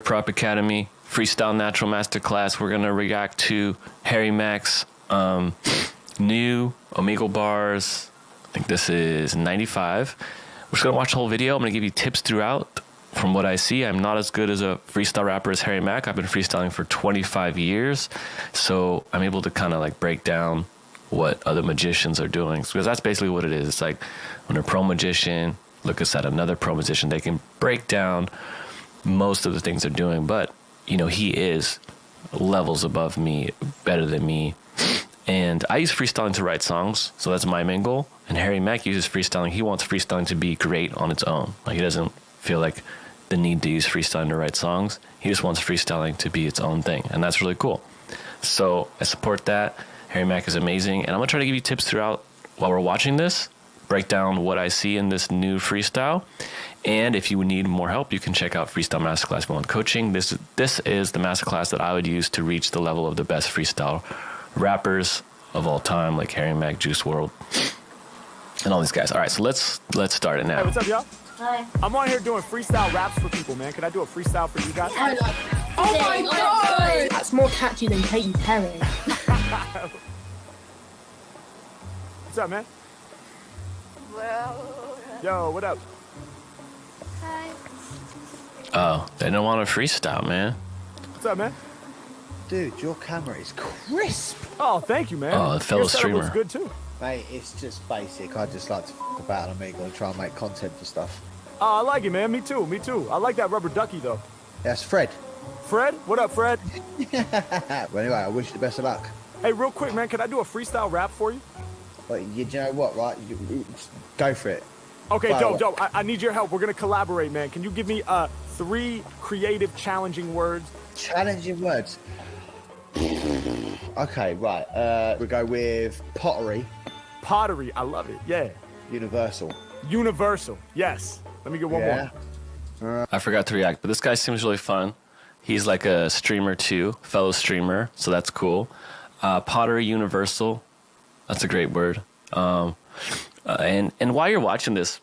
Prop Academy Freestyle Natural Masterclass. We're gonna react to Harry Mack's new Omegle bars. I think this is 95. We're just gonna watch the whole video. I'm gonna give you tips throughout. From what I see, I'm not as good as a freestyle rapper as Harry Mack. I've been freestyling for 25 years, so I'm able to kind of like break down what other magicians are doing, because that's basically what it is. It's like when a pro magician looks at another pro magician, they can break down most of the things they're doing, but you know, he is levels above me, better than me. And I use freestyling to write songs, so that's my main goal. And Harry Mack uses freestyling. He wants freestyling to be great on its own. Like, he doesn't feel like the need to use freestyling to write songs. He just wants freestyling to be its own thing, and that's really cool. So I support that. Harry Mack is amazing, and I'm gonna try to give you tips throughout while we're watching this, break down what I see in this new freestyle. And if you need more help, you can check out Freestyle Masterclass 1 Coaching. This is the masterclass that I would use to reach the level of the best freestyle rappers of all time, like Harry Mack, Juice WRLD, and all these guys. All right, so let's start it now. Hey, what's up, y'all? Hi. I'm on here doing freestyle raps for people, man. Can I do a freestyle for you guys? Oh my god! That's more catchy than Katy Perry. What's up, man? Well, Yo, what up? hi. Oh, they don't want to freestyle, man. What's up, man? Dude, your camera is crisp. Oh, thank you, man. Oh, a fellow Your setup looks streamer. good, too. Mate, it's just basic. I just like to f about Omegle and try and make content for stuff. Oh, I like it, man. Me too, me too. I like that rubber ducky, though. That's Fred. Fred? What up, Fred? Well, anyway, I wish you the best of luck. Hey, real quick, man. Can I do a freestyle rap for you? But you know what, right? Go for it. Okay, Fire away. dope. I need your help. We're going to collaborate, man. Can you give me 3 creative, challenging words? Challenging words. Okay, right. We'll go with pottery, Pottery. I love it. Yeah. universal. Universal. Yes. Let me get one Yeah. more. I forgot to react, but this guy seems really fun. He's like a streamer too, fellow streamer, so that's cool. Pottery Universal, that's a great word. And while you're watching this,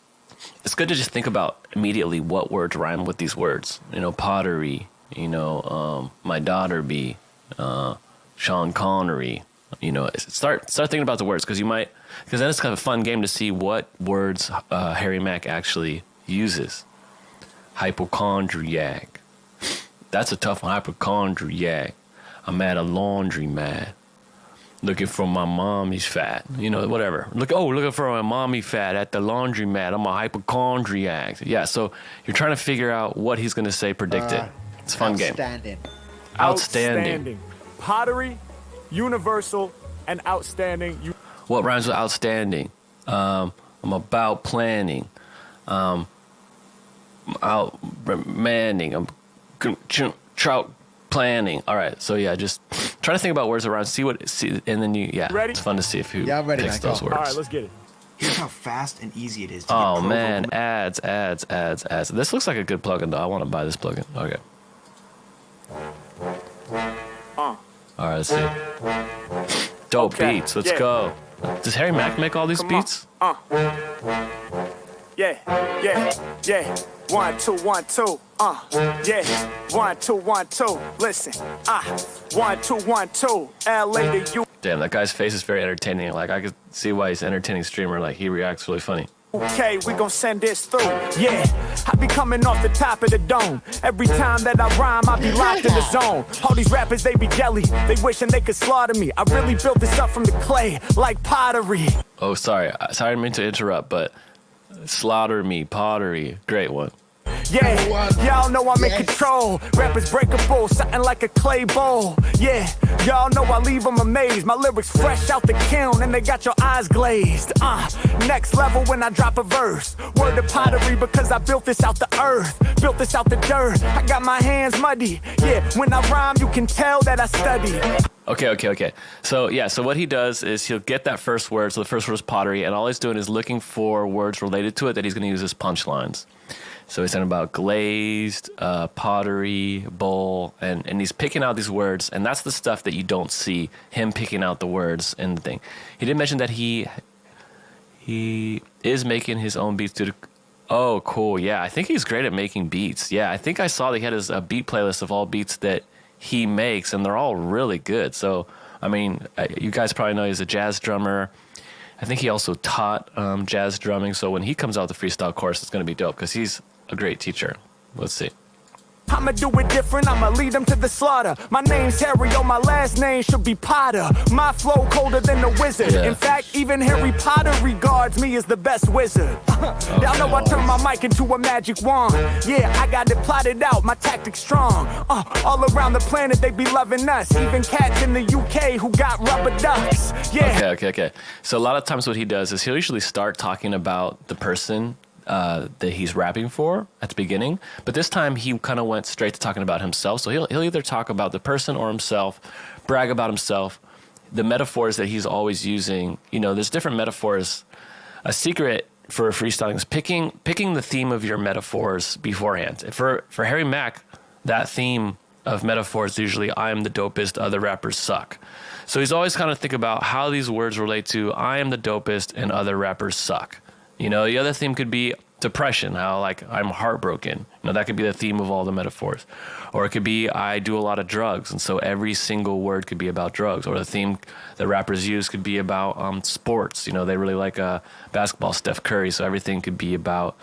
it's good to just think about immediately what words rhyme with these words. You know, pottery. You know, my daughter be, Sean Connery. You know, start thinking about the words, because then it's kind of a fun game to see what words Harry Mack actually uses. Hypochondriac. That's a tough one. Hypochondriac. I'm at a laundromat looking for my mommy's fat. You know, whatever. Looking for my mommy fat at the laundromat. I'm a hypochondriac. Yeah, so you're trying to figure out what he's going to say, predict it. It's a fun game. Outstanding. Pottery, universal, and outstanding. What rhymes with outstanding? I'm about planning. Out manning. I'm trout planning. All right, so yeah, just try to think about words around. And then Ready? It's fun to see if who Yeah, I'm ready, picks man. those Go. words. All right, let's get it. Here's how fast and easy it is to Oh get Pro man, Vocal. ads. This looks like a good plugin though. I want to buy this plugin. Okay. All right, let's see. Dope Okay, beats. Let's yeah. go. Does Harry Mack make all these Come on. beats? Yeah. 1, 2, 1, 2. Yeah. 1, 2, 1, 2. Listen. 1, 2, 1, 2. LA to you. Damn, that guy's face is very entertaining. Like, I could see why he's an entertaining streamer. Like, he reacts really funny. Okay, we gon' send this through. Yeah, I be coming off the top of the dome. Every time that I rhyme, I be locked in the zone. All these rappers, they be jelly. They wishing they could slaughter me. I really built this up from the clay, like pottery. Oh, sorry. Sorry, I didn't mean to interrupt, but slaughter me, pottery. Great one. Yeah, y'all know I'm in control. Rappers breakable, something like a clay bowl. Yeah, y'all know I leave them amazed. My lyrics fresh out the kiln and they got your eyes glazed. Next level when I drop a verse. Word to pottery because I built this out the earth. Built this out the dirt. I got my hands muddy. Yeah, when I rhyme, you can tell that I study. Okay. So what he does is he'll get that first word. So the first word is pottery, and all he's doing is looking for words related to it that he's going to use as punchlines. So he's talking about glazed, pottery, bowl, and he's picking out these words, and that's the stuff that you don't see him picking out the words in the thing. He did mention that he is making his own beats due to Oh, cool. Yeah, I think he's great at making beats. Yeah, I think I saw that he had his beat playlist of all beats that he makes, and they're all really good. So, I mean, you guys probably know he's a jazz drummer. I think he also taught jazz drumming. So when he comes out with the freestyle course, it's going to be dope because he's a great teacher. Let's see. I'ma do it different, I'ma lead them to the slaughter. My name's Harry, oh, my last name should be Potter. My flow colder than the wizard. Yeah. In fact, even Harry Potter regards me as the best wizard. Y'all know I turn my mic into a magic wand. Yeah, I got it plotted out, my tactics strong. All around the planet, they be loving us. Even cats in the UK who got rubber ducks. Yeah. Okay. So a lot of times what he does is he'll usually start talking about the person that he's rapping for at the beginning, but this time he kind of went straight to talking about himself. So he'll either talk about the person or himself, brag about himself, the metaphors that he's always using. You know, there's different metaphors. A secret for freestyling is picking the theme of your metaphors beforehand. For Harry Mack, that theme of metaphors is usually I am the dopest, other rappers suck. So he's always kind of think about how these words relate to I am the dopest and other rappers suck. You know, the other theme could be depression, how like I'm heartbroken. You know, that could be the theme of all the metaphors. Or it could be I do a lot of drugs, and so every single word could be about drugs. Or the theme that rappers use could be about sports. You know, they really like basketball, Steph Curry, so everything could be about,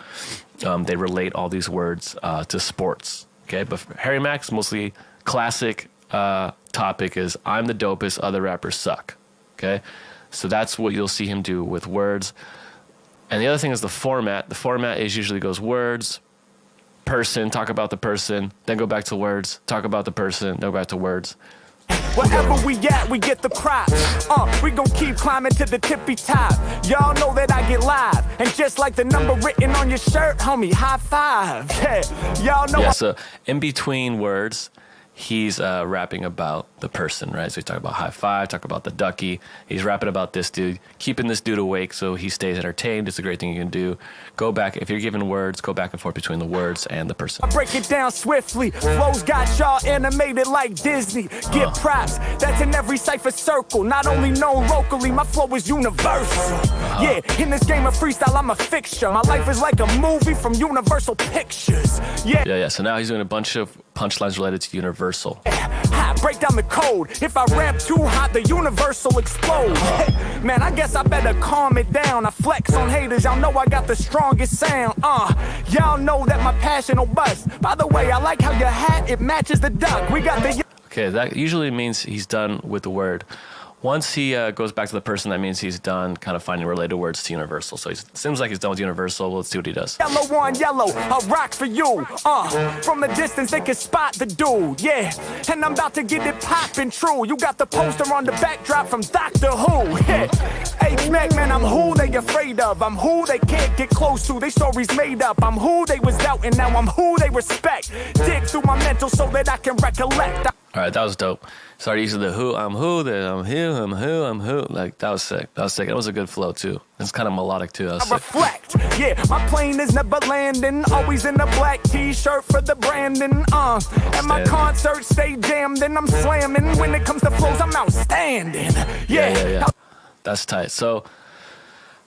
they relate all these words to sports. Okay, but for Harry Mack's mostly classic topic is I'm the dopest, other rappers suck. Okay, so that's what you'll see him do with words. And the other thing is the format. The format is usually goes words, person, talk about the person, then go back to words, talk about the person, then go back to words. Wherever we at, we get the props. We gon' keep climbing to the tippy top. Y'all know that I get live. And just like the number written on your shirt, homie, high five. Yeah, y'all know. Yeah, so in between words, he's rapping about the person, right? So he's talking about high five, talk about the ducky. He's rapping about this dude, keeping this dude awake so he stays entertained. It's a great thing you can do. Go back, if you're given words, go back and forth between the words and the person. I break it down swiftly. Flows got y'all animated like Disney. Get props, that's in every cipher circle. Not only known locally, my flow is universal. Yeah, in this game of freestyle, I'm a fixture. My life is like a movie from Universal Pictures. Yeah. So now he's doing a bunch of punchlines related to Universal. Break down the code. If I rap too hot, the universal explodes. Man, I guess I better calm it down. I flex on haters, y'all know I got the strongest sound. Y'all know that my passion will bust. By the way, I like how your hat, it matches the duck. We got the... Okay, that usually means he's done with the word. Once he goes back to the person, that means he's done kind of finding related words to Universal. So it seems like he's done with Universal. Well, let's see what he does. Yellow on yellow, I rock for you. From a distance, they can spot the dude. Yeah, and I'm about to get it poppin' true. You got the poster on the backdrop from Doctor Who. Yeah. Hey, Mack, man, I'm who they afraid of. I'm who they can't get close to. They stories made up. I'm who they was doubting. Now I'm who they respect. Dig through my mental so that I can recollect. All right, that was dope. Started using the who, I'm who, then I'm who, I'm who, I'm who. Like, that was sick. That was sick. It was a good flow, too. It's kind of melodic, too. That was I sick. reflect, yeah, my plane is never landing. Always in a black t-shirt for the branding, and my concerts stay jammed and I'm slamming. When it comes to flows, I'm outstanding. Yeah. That's tight. So,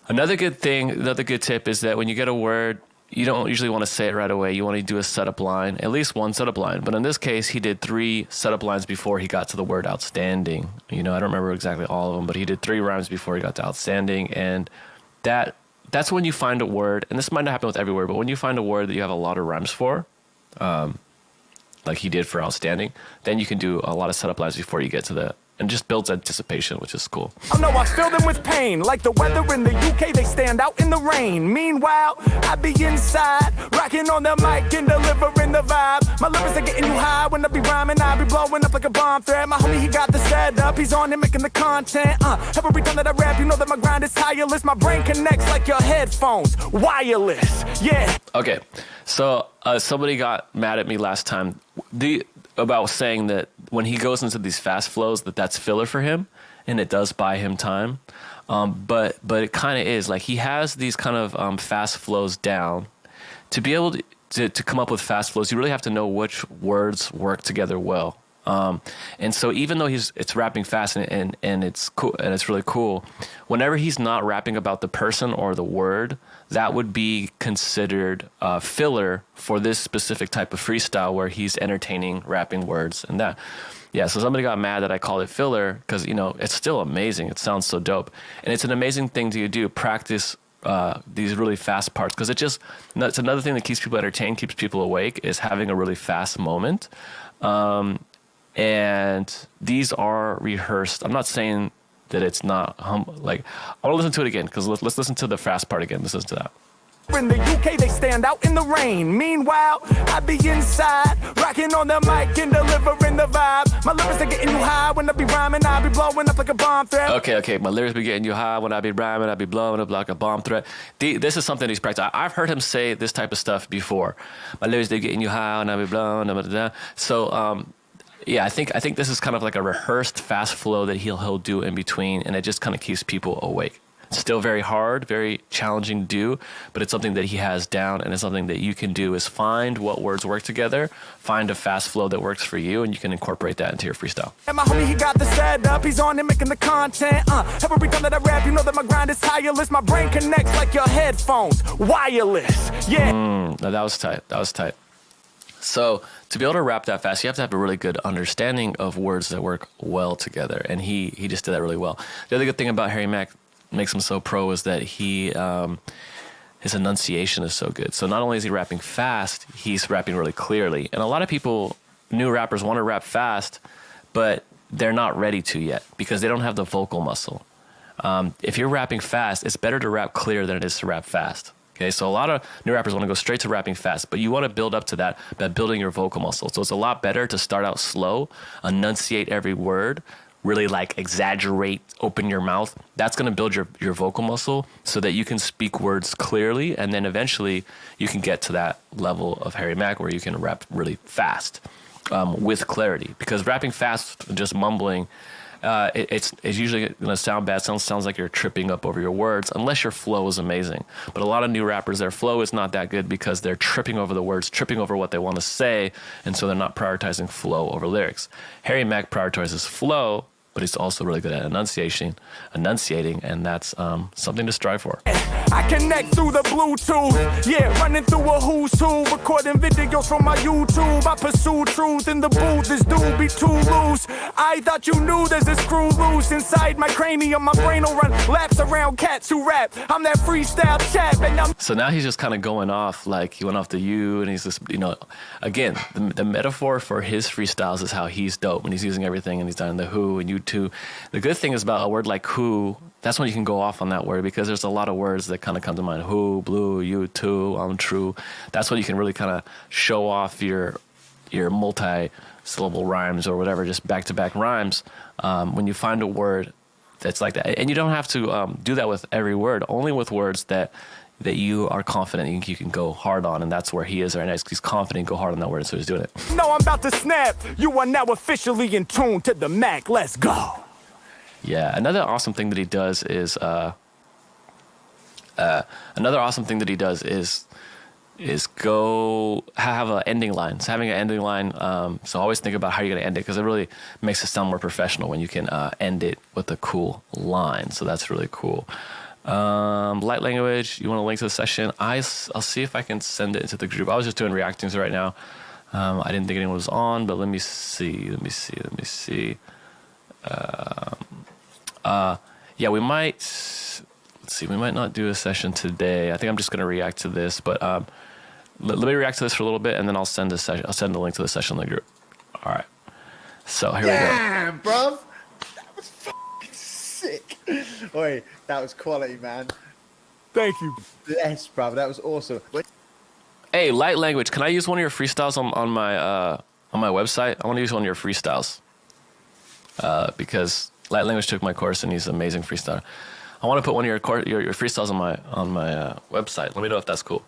another good tip is that when you get a word, you don't usually want to say it right away. You want to do a setup line, at least one setup line. But in this case, he did 3 setup lines before he got to the word outstanding. You know, I don't remember exactly all of them, but he did 3 rhymes before he got to outstanding. And that's when you find a word, and this might not happen with every word, but when you find a word that you have a lot of rhymes for, like he did for outstanding, then you can do a lot of setup lines before you get to the, and just builds anticipation, which is cool. Oh no, I fill them with pain. Like the weather in the UK, they stand out in the rain. Meanwhile, I be inside, rocking on the mic and delivering the vibe. My lyrics are getting you high when I be rhyming. I be blowing up like a bomb threat. My homie, he got the setup. He's on it making the content. Every time that I rap, you know that my grind is tireless. My brain connects like your headphones, wireless. Yeah. Okay, so somebody got mad at me last time about saying that when he goes into these fast flows, that's filler for him, and it does buy him time. But it kind of is. Like, he has these kind of fast flows down. To be able to come up with fast flows, you really have to know which words work together well. And so even though it's rapping fast and it's cool and it's really cool, whenever he's not rapping about the person or the word, that would be considered filler for this specific type of freestyle where he's entertaining, rapping words and that. Yeah, so somebody got mad that I called it filler because, you know, it's still amazing. It sounds so dope. And it's an amazing thing to do, practice these really fast parts, because it's another thing that keeps people entertained, keeps people awake, is having a really fast moment. And these are rehearsed. I'm not saying that it's not like, I want to listen to it again, because let's listen to the fast part again. Let's listen to that. In the UK, they stand out in the rain. Meanwhile, I be inside, rocking on the mic and delivering the vibe. My lyrics are getting you high when I be rhyming. I be blowing up like a bomb threat. Okay. My lyrics be getting you high when I be rhyming. I be blowing up like a bomb threat. This is something he's practiced. I've heard him say this type of stuff before. My lyrics, they getting you high when I be blowing up. So, yeah, I think this is kind of like a rehearsed fast flow that he'll do in between, and it just kind of keeps people awake. Still very hard, very challenging to do, but it's something that he has down, and it's something that you can do, is find what words work together, find a fast flow that works for you, and you can incorporate that into your freestyle. And my homie, he got the setup, he's on it making the content. Every time that I rap, you know that my grind is tireless. My brain connects like your headphones, wireless. Yeah. No, that was tight. So to be able to rap that fast, you have to have a really good understanding of words that work well together, and he just did that really well. The other good thing about Harry Mack makes him so pro is that his enunciation is so good. So not only is he rapping fast, he's rapping really clearly. And a lot of people, new rappers, want to rap fast, but they're not ready to yet because they don't have the vocal muscle. If you're rapping fast, it's better to rap clear than it is to rap fast. Okay, so a lot of new rappers want to go straight to rapping fast, but you want to build up to that by building your vocal muscle. So it's a lot better to start out slow, enunciate every word, really like exaggerate, open your mouth. That's going to build your vocal muscle so that you can speak words clearly, and then eventually you can get to that level of Harry Mack where you can rap really fast with clarity. Because rapping fast, just mumbling, it's usually going to sound bad. Sounds like you're tripping up over your words, unless your flow is amazing. But a lot of new rappers, their flow is not that good because they're tripping over the words, tripping over what they want to say, and so they're not prioritizing flow over lyrics. Harry Mack prioritizes flow, but he's also really good at enunciating, and that's something to strive for. I connect through the Bluetooth, yeah, running through a who's who, recording videos from my YouTube. I pursue truth in the booth, this dude be too loose. I thought you knew there's a screw loose inside my cranium. My brain will run laps around cats who rap. I'm that freestyle chap, and I'm... So now he's just kind of going off, like he went off the U, and he's just, again, the metaphor for his freestyles is how he's dope when he's using everything, and he's done the who and you too. The good thing is about a word like who, that's when you can go off on that word, because there's a lot of words that kind of come to mind. Who, blue, you too, I'm true. That's when you can really kind of show off your multi-syllable rhymes or whatever, just back-to-back rhymes. When you find a word that's like that, and you don't have to do that with every word, only with words that you are confident you can go hard on, and that's where he is right now. He's confident, go hard on that word, so he's doing it. No, I'm about to snap. You are now officially in tune to the Mac. Let's go. Yeah, another awesome thing that he does is go have an ending line. So having an ending line, so always think about how you're going to end it, because it really makes it sound more professional when you can end it with a cool line. So that's really cool. Light language, you want to link to the session? I'll see if I can send it into the group. I was just doing reactings right now. I didn't think anyone was on, but let me see. Yeah, we might not do a session today. I think I'm just going to react to this, but let me react to this for a little bit, and then I'll send a link to the session in the group. All right. So here we go. Damn, bruv. That was fucking sick. Oi, that was quality, man. Thank you. Yes, bruv, that was awesome. Hey, light language, can I use one of your freestyles on my website? I want to use one of your freestyles because light language took my course and he's an amazing freestyler. I want to put one of your freestyles on my website. Let me know if that's cool.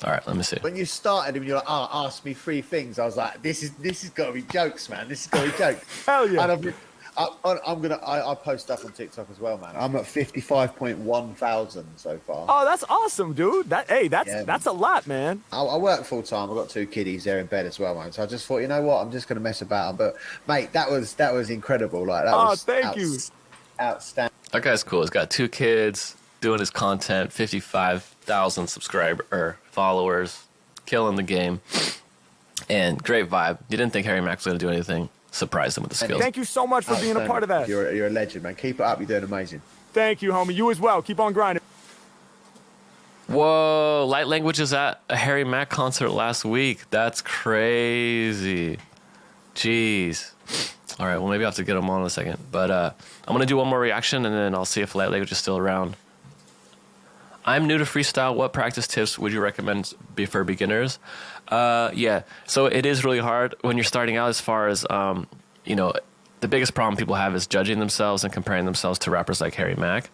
All right, let me see. When you started and you're like, ask me 3 things, I was like, this is got to be jokes, man. This is got to be jokes. Hell yeah. And I post stuff on TikTok as well, man. I'm at 55.1 thousand so far. Oh, that's awesome, dude. That's a lot, man. I work full time. I've got 2 kiddies. They're in bed as well, man. So I just thought, you know what? I'm just gonna mess about. But mate, that was incredible. Like that was thank you. Outstanding. That guy's cool. He's got 2 kids, doing his content, 55,000 followers, killing the game, and great vibe. You didn't think Harry Mack was gonna do anything. Surprise him with the skills. Thank you so much for being a part of that. You're a legend, man. Keep it up. You're doing amazing. Thank you, homie. You as well. Keep on grinding. Whoa, Light Language is at a Harry Mack concert last week. That's crazy. Jeez. All right, well, maybe I'll have to get him on in a second. But I'm going to do one more reaction, and then I'll see if Light Language is still around. I'm new to freestyle. What practice tips would you recommend for beginners? Yeah, so it is really hard when you're starting out as far as, you know, the biggest problem people have is judging themselves and comparing themselves to rappers like Harry Mack.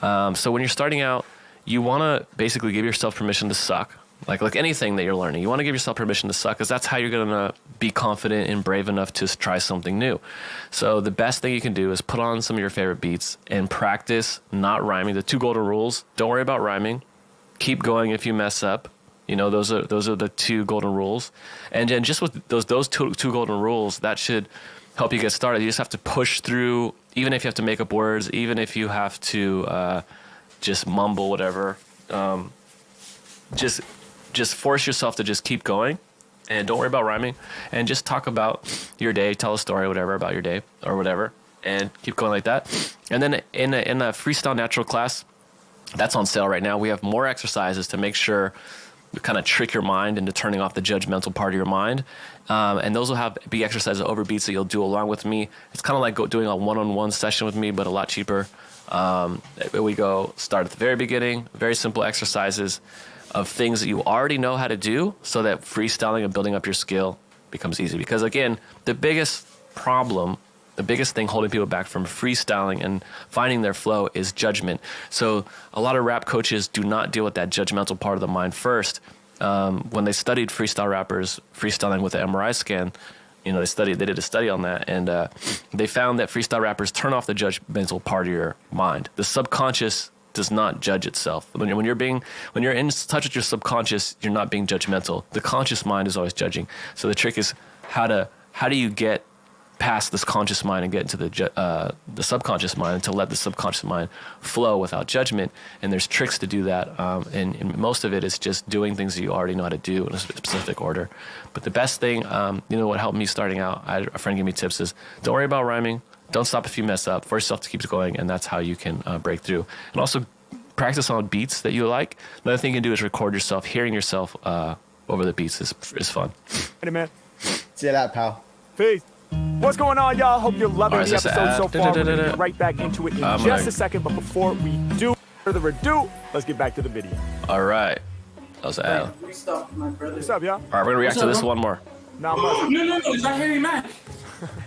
So when you're starting out, you want to basically give yourself permission to suck. Like anything that you're learning, you want to give yourself permission to suck because that's how you're going to be confident and brave enough to try something new. So the best thing you can do is put on some of your favorite beats and practice not rhyming. The 2 golden rules: don't worry about rhyming. Keep going if you mess up. You know, those are the 2 golden rules. And then just with those two golden rules, that should help you get started. You just have to push through, even if you have to make up words, even if you have to just mumble whatever. Just force yourself to just keep going, and don't worry about rhyming, and just talk about your day, tell a story, whatever, about your day or whatever, and keep going like that. And then in a Freestyle Natural class, that's on sale right now. We have more exercises to make sure we kind of trick your mind into turning off the judgmental part of your mind. And those will be exercises over beats that you'll do along with me. It's kind of like doing a one-on-one session with me, but a lot cheaper. We start at the very beginning, very simple exercises of things that you already know how to do, so that freestyling and building up your skill becomes easy. Because again, the biggest thing holding people back from freestyling and finding their flow is judgment. So a lot of rap coaches do not deal with that judgmental part of the mind first. When they studied freestyle rappers freestyling with the MRI scan, you know, they did a study on that, and they found that freestyle rappers turn off the judgmental part of your mind. The subconscious does not judge itself. When you're in touch with your subconscious, you're not being judgmental. The conscious mind is always judging. So the trick is how do you get past this conscious mind and get into the subconscious mind, and to let the subconscious mind flow without judgment. And there's tricks to do that. And most of it is just doing things that you already know how to do in a specific order. But the best thing, what helped me starting out, a friend gave me tips, is don't worry about rhyming. Don't stop if you mess up. Force yourself to keep going, and that's how you can break through. And also practice on beats that you like. Another thing you can do is record yourself. Hearing yourself over the beats is fun. Hey, man. See you later, pal. Peace. What's going on, y'all? Hope you're loving the episode so far. We're going to get right back into it in just a second. But before we do, further ado, let's get back to the video. All right. That was Al. What's up, y'all? All right, we're going to react to this one more. Not much. No, it's not Harry Mack.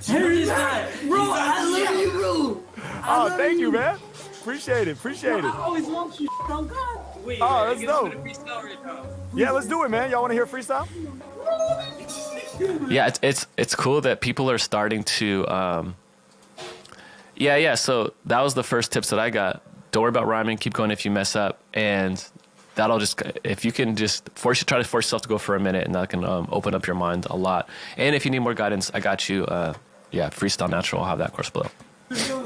Harry Mack. Bro, I love you, bro. Oh, thank you, man. Appreciate it. I always want you, oh God. Wait, oh, that's dope. Right now. Yeah, let's do it, man. Y'all want to hear freestyle? Yeah, it's cool that people are starting to so that was the first tips that I got. Don't worry about rhyming, keep going if you mess up, and that'll just, if you can just try to force yourself to go for a minute, and that can open up your mind a lot. And if you need more guidance, I got you. Freestyle Natural, I'll have that course below.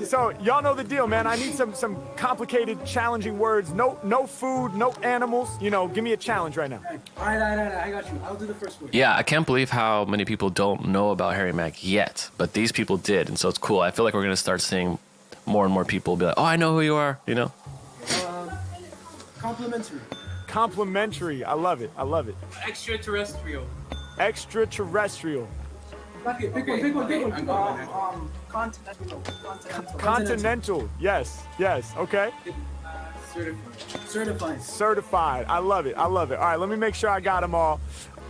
So y'all know the deal, man. I need some complicated, challenging words. No food, no animals. Give me a challenge right now. All right, I got you. I'll do the first one. Yeah, I can't believe how many people don't know about Harry Mack yet, but these people did, and so it's cool. I feel like we're gonna start seeing more and more people be like, "Oh, I know who you are," Complimentary. Complimentary. I love it. Extraterrestrial. Extraterrestrial. Pick one. Continental. Yes. Okay. Certified. I love it. All right, let me make sure I got them all.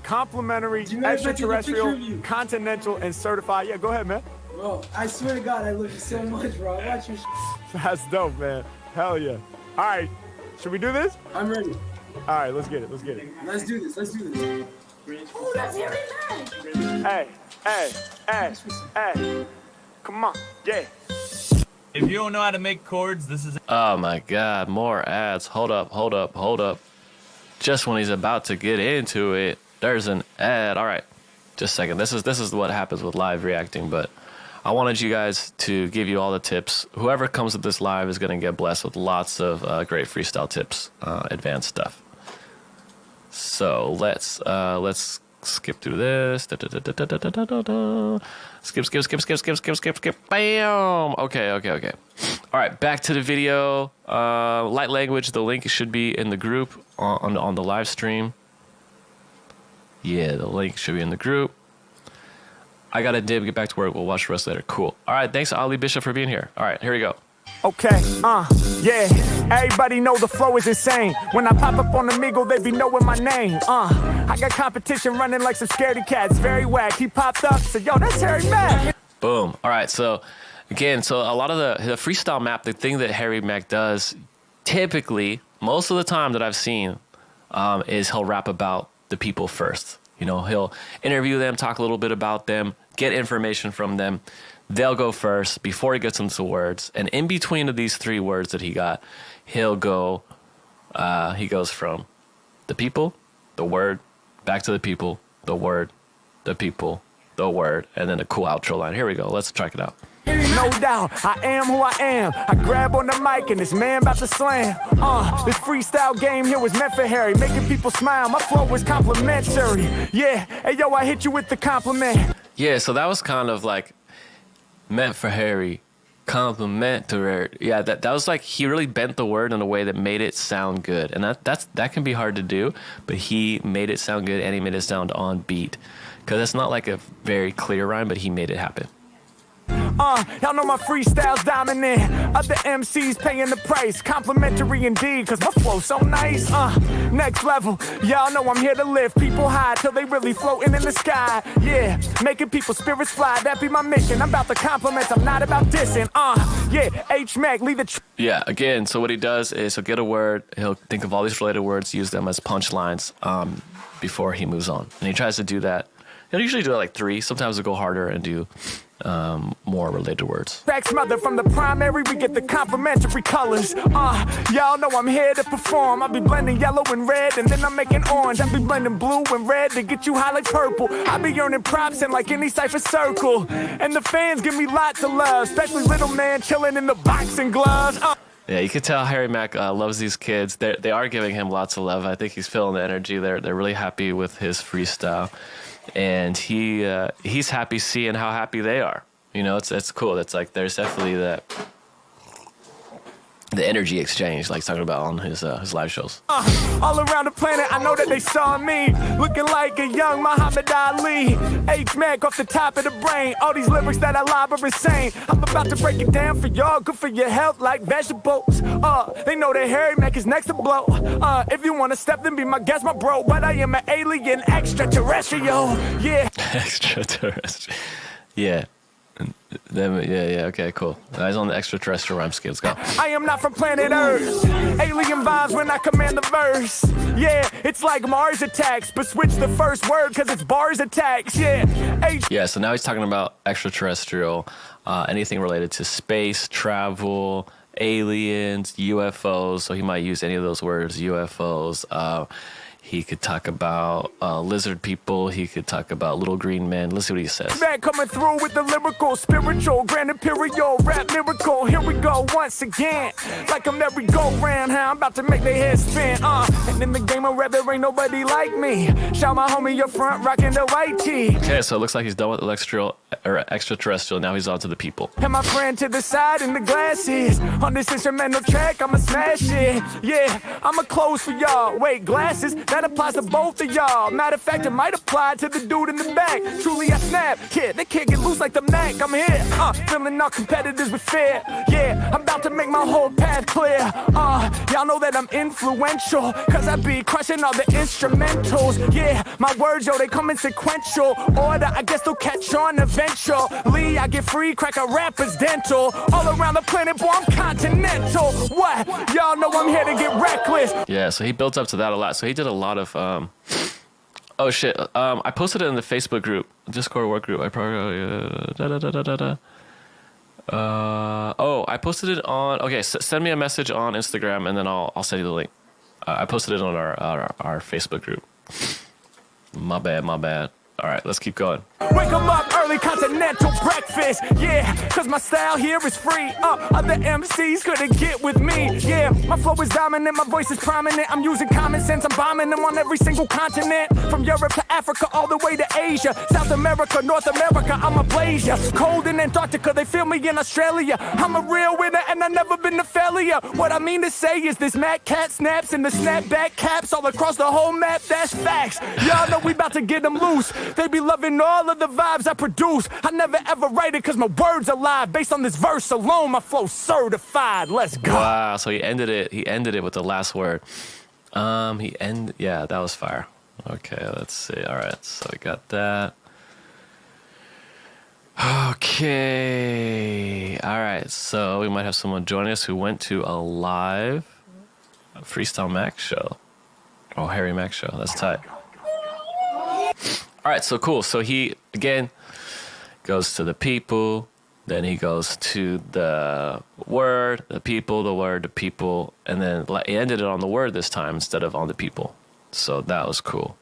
Complimentary, extraterrestrial, continental, and certified. Yeah, go ahead, man. Bro, I swear to God, I love you so much, bro. I watch your That's dope, man. Hell yeah. All right, should we do this? I'm ready. All right, let's get it. Let's do this. Oh, that's Harry Mack. Hey. Come on. Yeah. If you don't know how to make chords, this is. Oh my God, more ads. Hold up. Just when he's about to get into it, there's an ad. All right, just a second. This is what happens with live reacting, but I wanted you guys to give you all the tips. Whoever comes with this live is going to get blessed with lots of great freestyle tips, advanced stuff. So let's skip through this. Skip. Bam. Okay. All right, back to the video. Light language. The link should be in the group on the live stream. Yeah, the link should be in the group. I got a dib, get back to work. We'll watch the rest later. Cool. All right, thanks, Ali Bishop, for being here. All right, here we go. Okay, yeah. Everybody know the flow is insane. When I pop up on Omegle, they be knowing my name. I got competition running like some scaredy cats. Very whack. He popped up, said, yo, that's Harry Mack. Boom. All right, so again, a lot of the freestyle map, the thing that Harry Mack does, typically, most of the time that I've seen, is he'll rap about the people first. You know, he'll interview them, talk a little bit about them, get information from them. They'll go first before he gets into words. And in between of these 3 words that he got, he'll go, he goes from the people, the word, back to the people, the word, the people, the word, and then a cool outro line. Here we go. Let's check it out. No doubt, I am who I am. I grab on the mic and this man about to slam. This freestyle game here was meant for Harry, making people smile. My flow was complimentary. Yeah, hey yo, I hit you with the compliment. Yeah, so that was kind of like meant for Harry, complimentary. Yeah, that was like he really bent the word in a way that made it sound good, and that can be hard to do. But he made it sound good, and he made it sound on beat, because it's not like a very clear rhyme, but he made it happen. Y'all know my freestyle's dominant. Other MCs paying the price. Complimentary indeed, cause my flow's so nice. Next level. Y'all know I'm here to lift people high till they really floating in the sky. Yeah, making people's spirits fly. That be my mission. I'm about the compliments, I'm not about dissing. Yeah, H-Mack, lead the yeah, again, so what he does is he'll get a word, he'll think of all these related words, use them as punchlines before he moves on. And he tries to do that. He'll usually do like 3. Sometimes he'll go harder and do more related words. Tracks mother from the primary, we get the complimentary colors. Y'all know I'm here to perform. I'll be blending yellow and red, and then I'm making orange. I'll be blending blue and red to get you high like purple. I'll be earning props in like any cipher circle. And the fans give me lots of love, especially little man chilling in the boxing gloves. Yeah, you can tell Harry Mack loves these kids. They are giving him lots of love. I think he's feeling the energy. They're really happy with his freestyle. And he's happy seeing how happy they are. You know, it's cool. It's like there's definitely the energy exchange, like talking about on his live shows. All around the planet, I know that they saw me looking like a young Muhammad Ali. H-Mack off the top of the brain. All these lyrics that I lob are insane. I'm about to break it down for y'all. Good for your health like vegetables. They know that Harry Mack is next to blow. If you want to step, then be my guest, my bro. But I am an alien extraterrestrial. Yeah. Extraterrestrial. Yeah. Yeah, okay, cool. He's on the extraterrestrial rhyme scheme. Let's go. I am not from planet Earth. Alien vibes when I command the verse. Yeah, it's like Mars attacks, but switch the first word because it's bars attacks. Yeah. So now he's talking about extraterrestrial, anything related to space, travel, aliens, UFOs. So he might use any of those words, UFOs. He could talk about lizard people. He could talk about little green men. Let's see what he says. Man coming through with the lyrical, spiritual, grand imperial, rap miracle. Here we go once again. Like a merry-go-round, how I'm about to make their heads spin. And in the game of rap, there ain't nobody like me. Shout my homie up front, rocking the white tee. Okay, so it looks like he's done with extraterrestrial. Now he's on to the people. And my friend to the side in the glasses. On this instrumental track, I'ma smash it. Yeah, I'ma close for y'all. Wait, glasses? That applies to both of y'all. Matter of fact, it might apply to the dude in the back. Truly, I snap. Yeah, they can't get loose like the Mack. I'm here. Feeling all competitors with fear. Yeah, I'm about to make my whole path clear. Y'all know that I'm influential. Cause I be crushing all the instrumentals. Yeah, my words, yo, they come in sequential order. I guess they'll catch on eventually. I get free, crack a rapper's dental. All around the planet, boy, I'm continental. What? Y'all know I'm here to get reckless. Yeah, so he built up to that a lot. So he did a lot of oh shit, I posted it in the Facebook group, Discord work group. I probably Oh, I posted it on. Okay, send me a message on Instagram, and then I'll send you the link. I posted it on our Facebook group. My bad. All right, let's keep going. Wake 'em up early, continental breakfast. Yeah, cause my style here is free. Other MCs couldn't get with me. Yeah, my flow is dominant, my voice is prominent. I'm using common sense, I'm bombing them on every single continent. From Europe to Africa, all the way to Asia. South America, North America, I'm a blazer. Cold in Antarctica, they feel me in Australia. I'm a real winner and I've never been to failure. What I mean to say is this Mac cat snaps and the snapback caps all across the whole map, that's facts. Y'all know we about to get them loose. They be loving all of the vibes I produce. I never ever write it cause my words are live. Based on this verse alone, my flow certified. Let's go. Wow, so he ended it with the last word. Yeah, that was fire. Okay, let's see. All right, so we got that. Okay. All right, so we might have someone join us who went to a live Freestyle Mack show. Oh, Harry Mack show. That's tight. All right, so cool. So he, again, goes to the people, then he goes to the word, the people, the word, the people, and then he ended it on the word this time instead of on the people. So that was cool.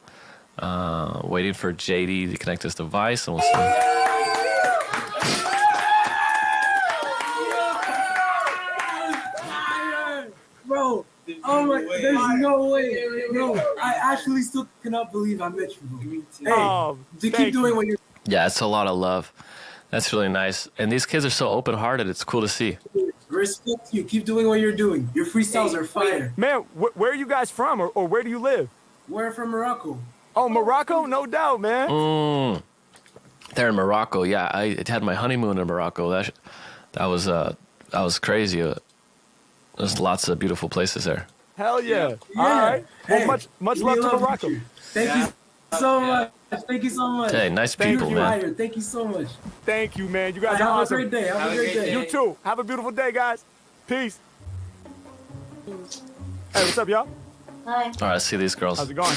Waiting for JD to connect his device, and we'll see. Bro, oh my, there's no way, bro. I actually still cannot believe I met you, bro. Hey, keep doing what you're. Yeah, it's a lot of love. That's really nice. And these kids are so open-hearted. It's cool to see. Respect you. Keep doing what you're doing. Your freestyles are fire. Man, where are you guys from, or where do you live? We're from Morocco. Oh, Morocco? No doubt, man. They're in Morocco. Yeah, I had my honeymoon in Morocco. That was crazy. There's lots of beautiful places there. Hell yeah. All right. Well, Hey, much love to Morocco. Thank you so much. Thank you so much. Hey, nice people, man. Thank you so much. Thank you, man. You guys are Have awesome. a great day. Have a great day. You too. Have a beautiful day, guys. Peace. Hey, what's up, y'all? Hi. All right, let's see these girls. How's it going?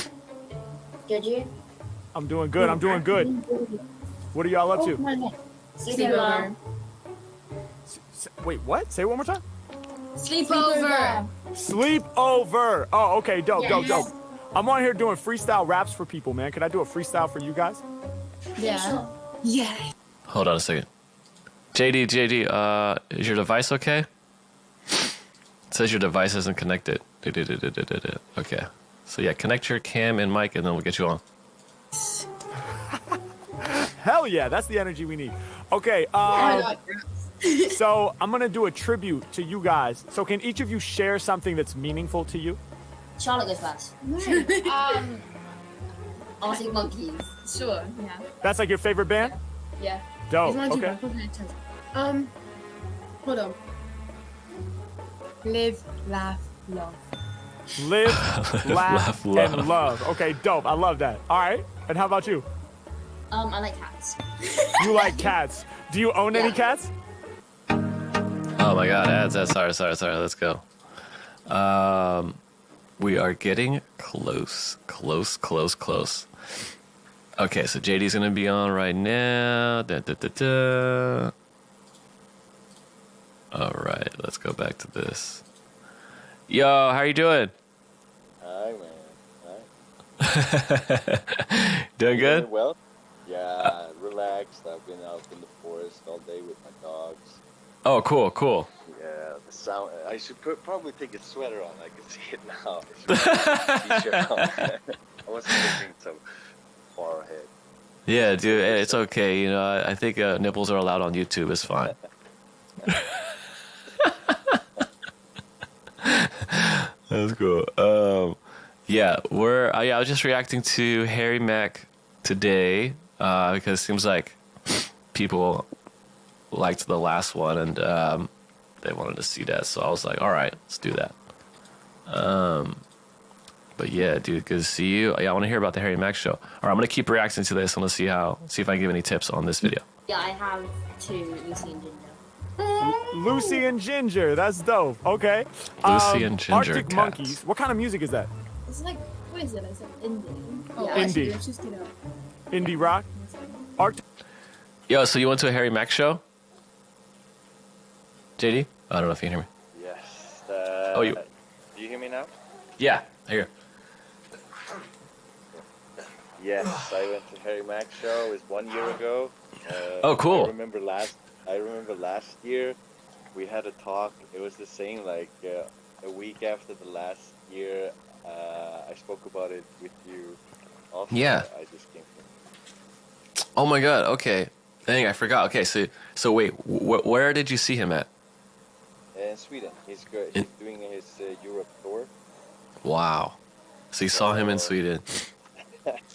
Good, you? I'm doing good. I'm doing good. What are y'all up to? Sleepover. Wait, what? Say it one more time. Sleepover. Sleepover. Oh, okay. Dope. Yes. I'm on here doing freestyle raps for people, man. Can I do a freestyle for you guys? Yeah. Yeah. Hold on a second. JD, is your device okay? It says your device isn't connected. Okay. So yeah, connect your cam and mic, and then we'll get you on. Hell yeah, that's the energy we need. Okay, so I'm gonna do a tribute to you guys. So can each of you share something that's meaningful to you? Charlotte goes first. Arctic Monkeys. Sure. Yeah. That's like your favorite band? Yeah. Dope. It's not too Okay. bad. Hold on. Live, laugh, love. Live, laugh, and love. Okay, dope. I love that. All right. And how about you? I like cats. You like cats. Do you own any cats? Oh my God, ads. Sorry. Let's go. We are getting close. Okay, so JD's gonna be on right now. All right, let's go back to this. Yo, how you doing? Hi, man. Hi. Doing good? Doing well? Yeah, relaxed. I've been out in the forest all day with my dogs. Oh, cool. Yeah, the sound. I should probably take a sweater on. I can see it now. I should put a t-shirt on. I wasn't thinking so far ahead. Yeah, dude, it's okay. You know, I think nipples are allowed on YouTube. It's fine. That's cool. Yeah, I was just reacting to Harry Mack today because it seems like people liked the last one and they wanted to see that. So I was like, all right, let's do that. But yeah, dude, good to see you. Yeah, I want to hear about the Harry Mack show. All right, I'm gonna keep reacting to this. I'm gonna see if I can give any tips on this video. Yeah, I have two, Lucy and Ginger. Lucy and Ginger. That's dope. Okay. Lucy and Ginger Arctic cats. Monkeys. What kind of music is that? It's like, what is it? It's like indie. Oh, Indie. Let's just, Indie rock. Arctic. Yo, so you went to a Harry Mack show? JD? I don't know if you can hear me. Yes. Oh, you. Do you hear me now? Yeah, I hear. Yes, I went to Harry Mack show. It was 1 year ago. Oh, cool. I remember last year we had a talk. It was the same. Like a week after the last year, I spoke about it with you. Also, Yeah. I just came from. Oh my God. Okay. Dang, I forgot. Okay, so wait, where did you see him at? In Sweden, he's good. He's doing his Europe tour. Wow. So you saw him in Sweden.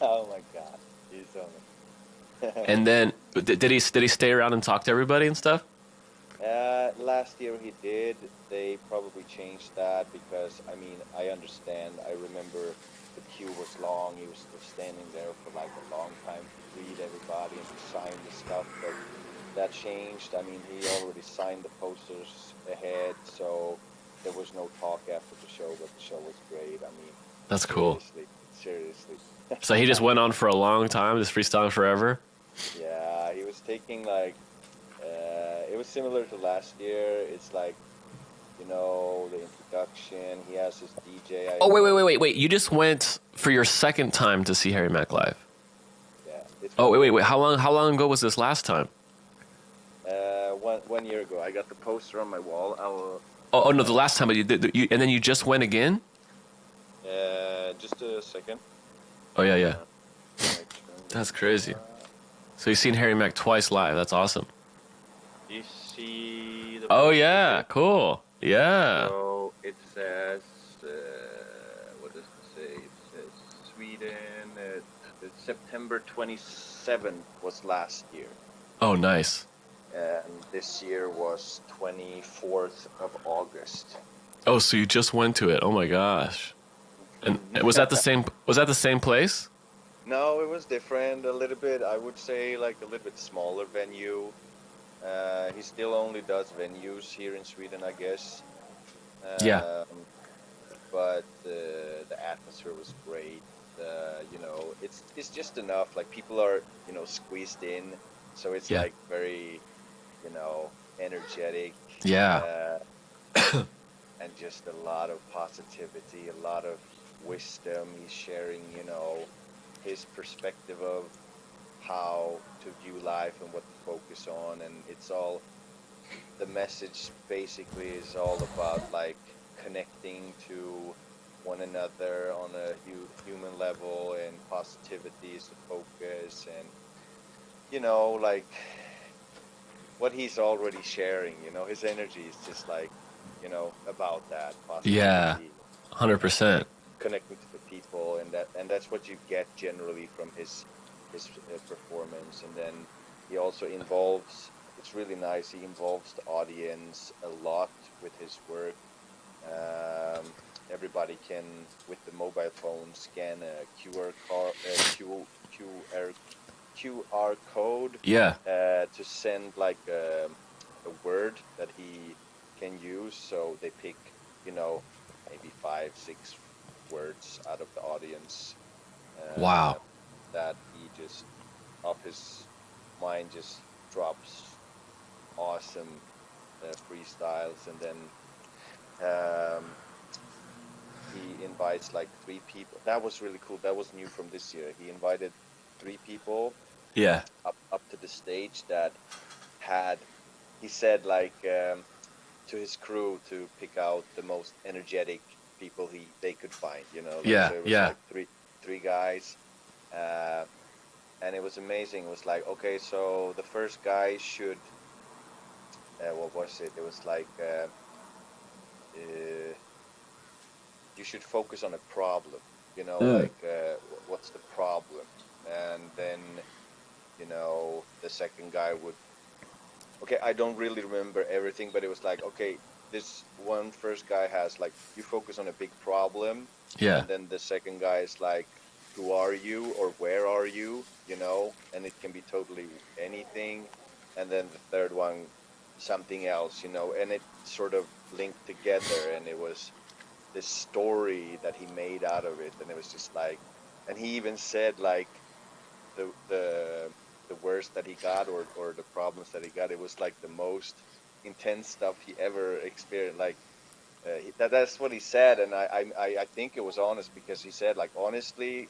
Oh my God, he's on. And then did he stay around and talk to everybody and stuff? Last year he did. They probably changed that because, I mean, I understand. I remember the queue was long. He was still standing there for like a long time to greet everybody and to sign the stuff. But that changed. I mean, he already signed the posters ahead, so there was no talk after the show, but the show was great. I mean, That's cool. Seriously. So he just went on for a long time, just freestyling forever? Yeah, he was taking like, it was similar to last year. It's like, you know, the introduction. He has his DJ. Oh, wait. You just went for your second time to see Harry Mack live? Yeah. Oh, wait. How long ago was this last time? 1 year ago. I got the poster on my wall. Oh no, the last time, but and then you just went again? Just a second. Oh, yeah. That's crazy. So you've seen Harry Mack twice live. That's awesome. You see the Oh, poster yeah. there? Cool. Yeah. So it says, what does it say? It says Sweden. September 27th was last year. Oh, nice. And this year was 24th of August. Oh, so you just went to it. Oh, my gosh. And was that the same place? No, it was different a little bit. I would say like a little bit smaller venue. He still only does venues here in Sweden, I guess. Yeah. But the atmosphere was great. You know, it's just enough. Like people are, you know, squeezed in, so it's like very, you know, energetic. Yeah. And just a lot of positivity, a lot of wisdom. He's sharing, you know, his perspective of how to view life and what to focus on, and it's all, the message basically is all about like connecting to one another on a human level, and positivity is the focus, and you know, like what he's already sharing, you know, his energy is just like, you know, about that positivity. Yeah, 100%. Connecting to the people, and that's what you get generally from his performance. And then he also involves, it's really nice, he involves the audience a lot with his work. Everybody can, with the mobile phone, scan a QR code Yeah. to send like a word that he can use. So they pick, you know, maybe 5-6 words out of the audience. Wow. That he just, off his mind, just drops awesome freestyles, and then he invites like 3 people. That was really cool. That was new from this year. He invited 3 people Yeah. up to the stage that had, he said like to his crew to pick out the most energetic people they could find, you know. Yeah, so it was yeah. like three guys, and it was amazing. It was like, okay, so the first guy should, what was it? It was like, you should focus on a problem, you know, like what's the problem, and then, you know, the second guy would, okay, I don't really remember everything, but it was like, okay, this one first guy has like, you focus on a big problem. Yeah. And then the second guy is like, who are you, or where are you, you know, and it can be totally anything. And then the third one, something else, you know, and it sort of linked together, and it was this story that he made out of it. And it was just like, and he even said like the worst that he got, or the problems that he got, it was like the most intense stuff he ever experienced. Like that's what he said, and I think it was honest, because he said, like, honestly,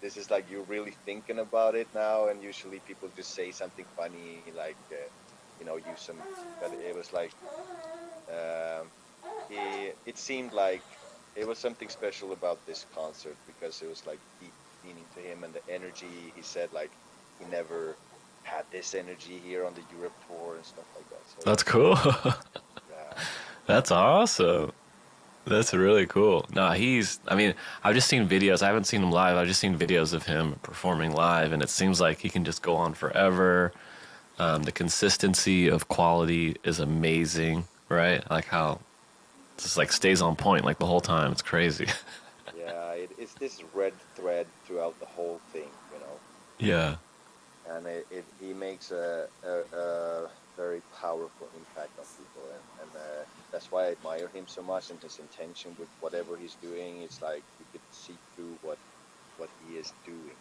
this is like you're really thinking about it now, and usually people just say something funny, like use some. But it was like it seemed like it was something special about this concert, because it was like deep meaning to him, and the energy. He said like he never had this energy here on the Europe tour and stuff like that. So That's cool. yeah. That's awesome. That's really cool. No, I mean, I've just seen videos. I haven't seen him live. I've just seen videos of him performing live, and it seems like he can just go on forever. The consistency of quality is amazing, right? Like how it just like stays on point like the whole time. It's crazy. Yeah, it's this red thread throughout the whole thing, Yeah. And he makes a very powerful impact on people, and that's why I admire him so much, and his intention with whatever he's doing. It's like you could see through what he is doing,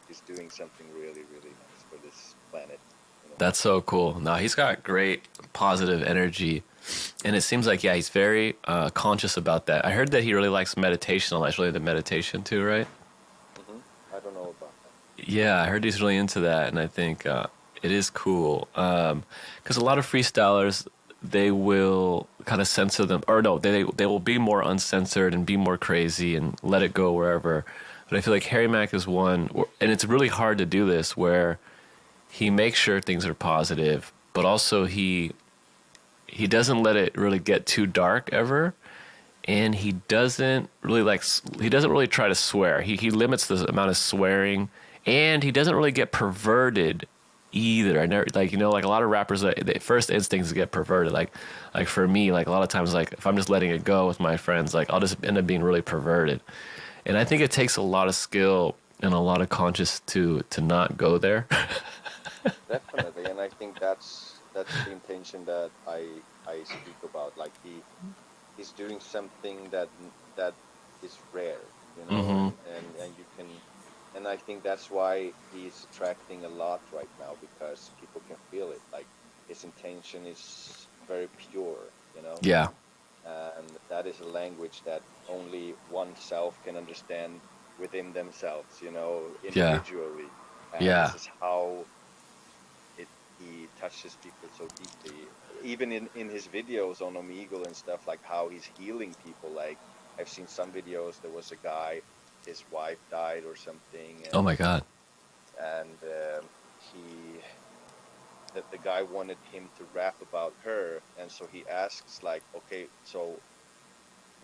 He's doing something really, really nice for this planet. That's so cool. No, he's got great positive energy. And it seems like, he's very conscious about that. I heard that he really likes meditation. That's really the meditation too, right? I don't know about that. Yeah, I heard he's really into that. And I think it is cool. Because a lot of freestylers, they will kind of censor them. Or no, they will be more uncensored and be more crazy and let it go wherever. But I feel like Harry Mack is one, and it's really hard to do this, where he makes sure things are positive, but also he doesn't let it really get too dark ever, and he doesn't really try to swear. He limits the amount of swearing, and he doesn't really get perverted either. I never like a lot of rappers, the first instinct is to get perverted. Like for me, like a lot of times, like if I'm just letting it go with my friends, like I'll just end up being really perverted. And I think it takes a lot of skill and a lot of conscious to not go there. Definitely, and I think that's the intention that I speak about. Like he's doing something that is rare, and you can, and I think that's why he's attracting a lot right now, because people can feel it. Like his intention is very pure, Yeah. And that is a language that only oneself can understand within themselves, individually. And this is how he touches people so deeply. Even in his videos on Omegle and stuff, like how he's healing people. Like I've seen some videos, there was a guy, his wife died or something. And, Oh my God. And the guy wanted him to rap about her, and so he asks like, okay, so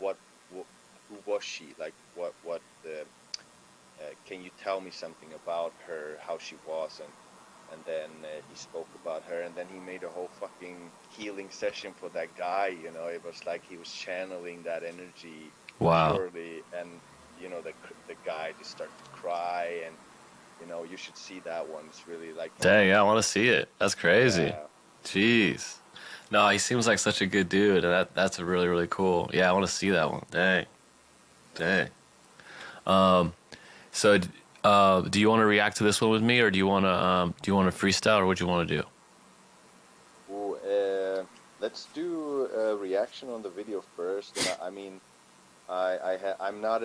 who was she? Like what can you tell me something about her, how she was? And then he spoke about her, and then he made a whole fucking healing session for that guy. It was like he was channeling that energy. Wow. Purely, and the guy just started to cry, and you should see that one. It's really like, Dang, I want to see it. That's crazy. Yeah. Jeez. No, he seems like such a good dude, and that's a really, really cool. Yeah, I want to see that one. Dang. So do you want to react to this one with me, or do you want to freestyle, or what do you want to do? Ooh, let's do a reaction on the video first. And I mean, I'm not.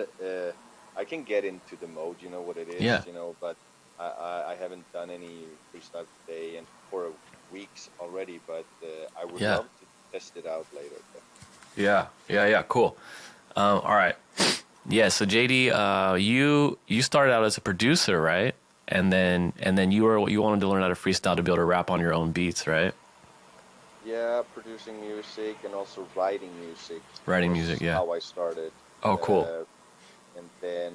I can get into the mode, you know what it is, Yeah. But I haven't done any freestyle today and for weeks already. But I would love to test it out later. Yeah. Cool. All right. Yeah. So JD, you started out as a producer, right? And then you wanted to learn how to freestyle to be able to rap on your own beats, right? Yeah, producing music and also writing music. Writing music, yeah. How I started. Oh, cool. And then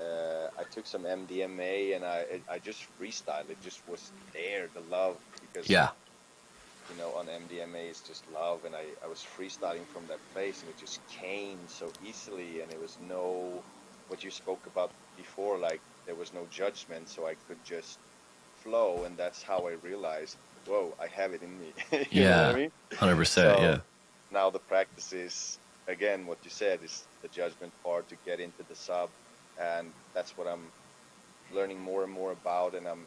I took some MDMA and I just freestyled. It just was there, the love, because on MDMA it's just love, and I was freestyling from that place, and it just came so easily, and it was no, what you spoke about before, like there was no judgment, so I could just flow, and that's how I realized, whoa, I have it in me. You know what I mean? 100%, yeah. Now the practice is, again, what you said, is the judgment part, to get into the sub, and that's what I'm learning more and more about, and I'm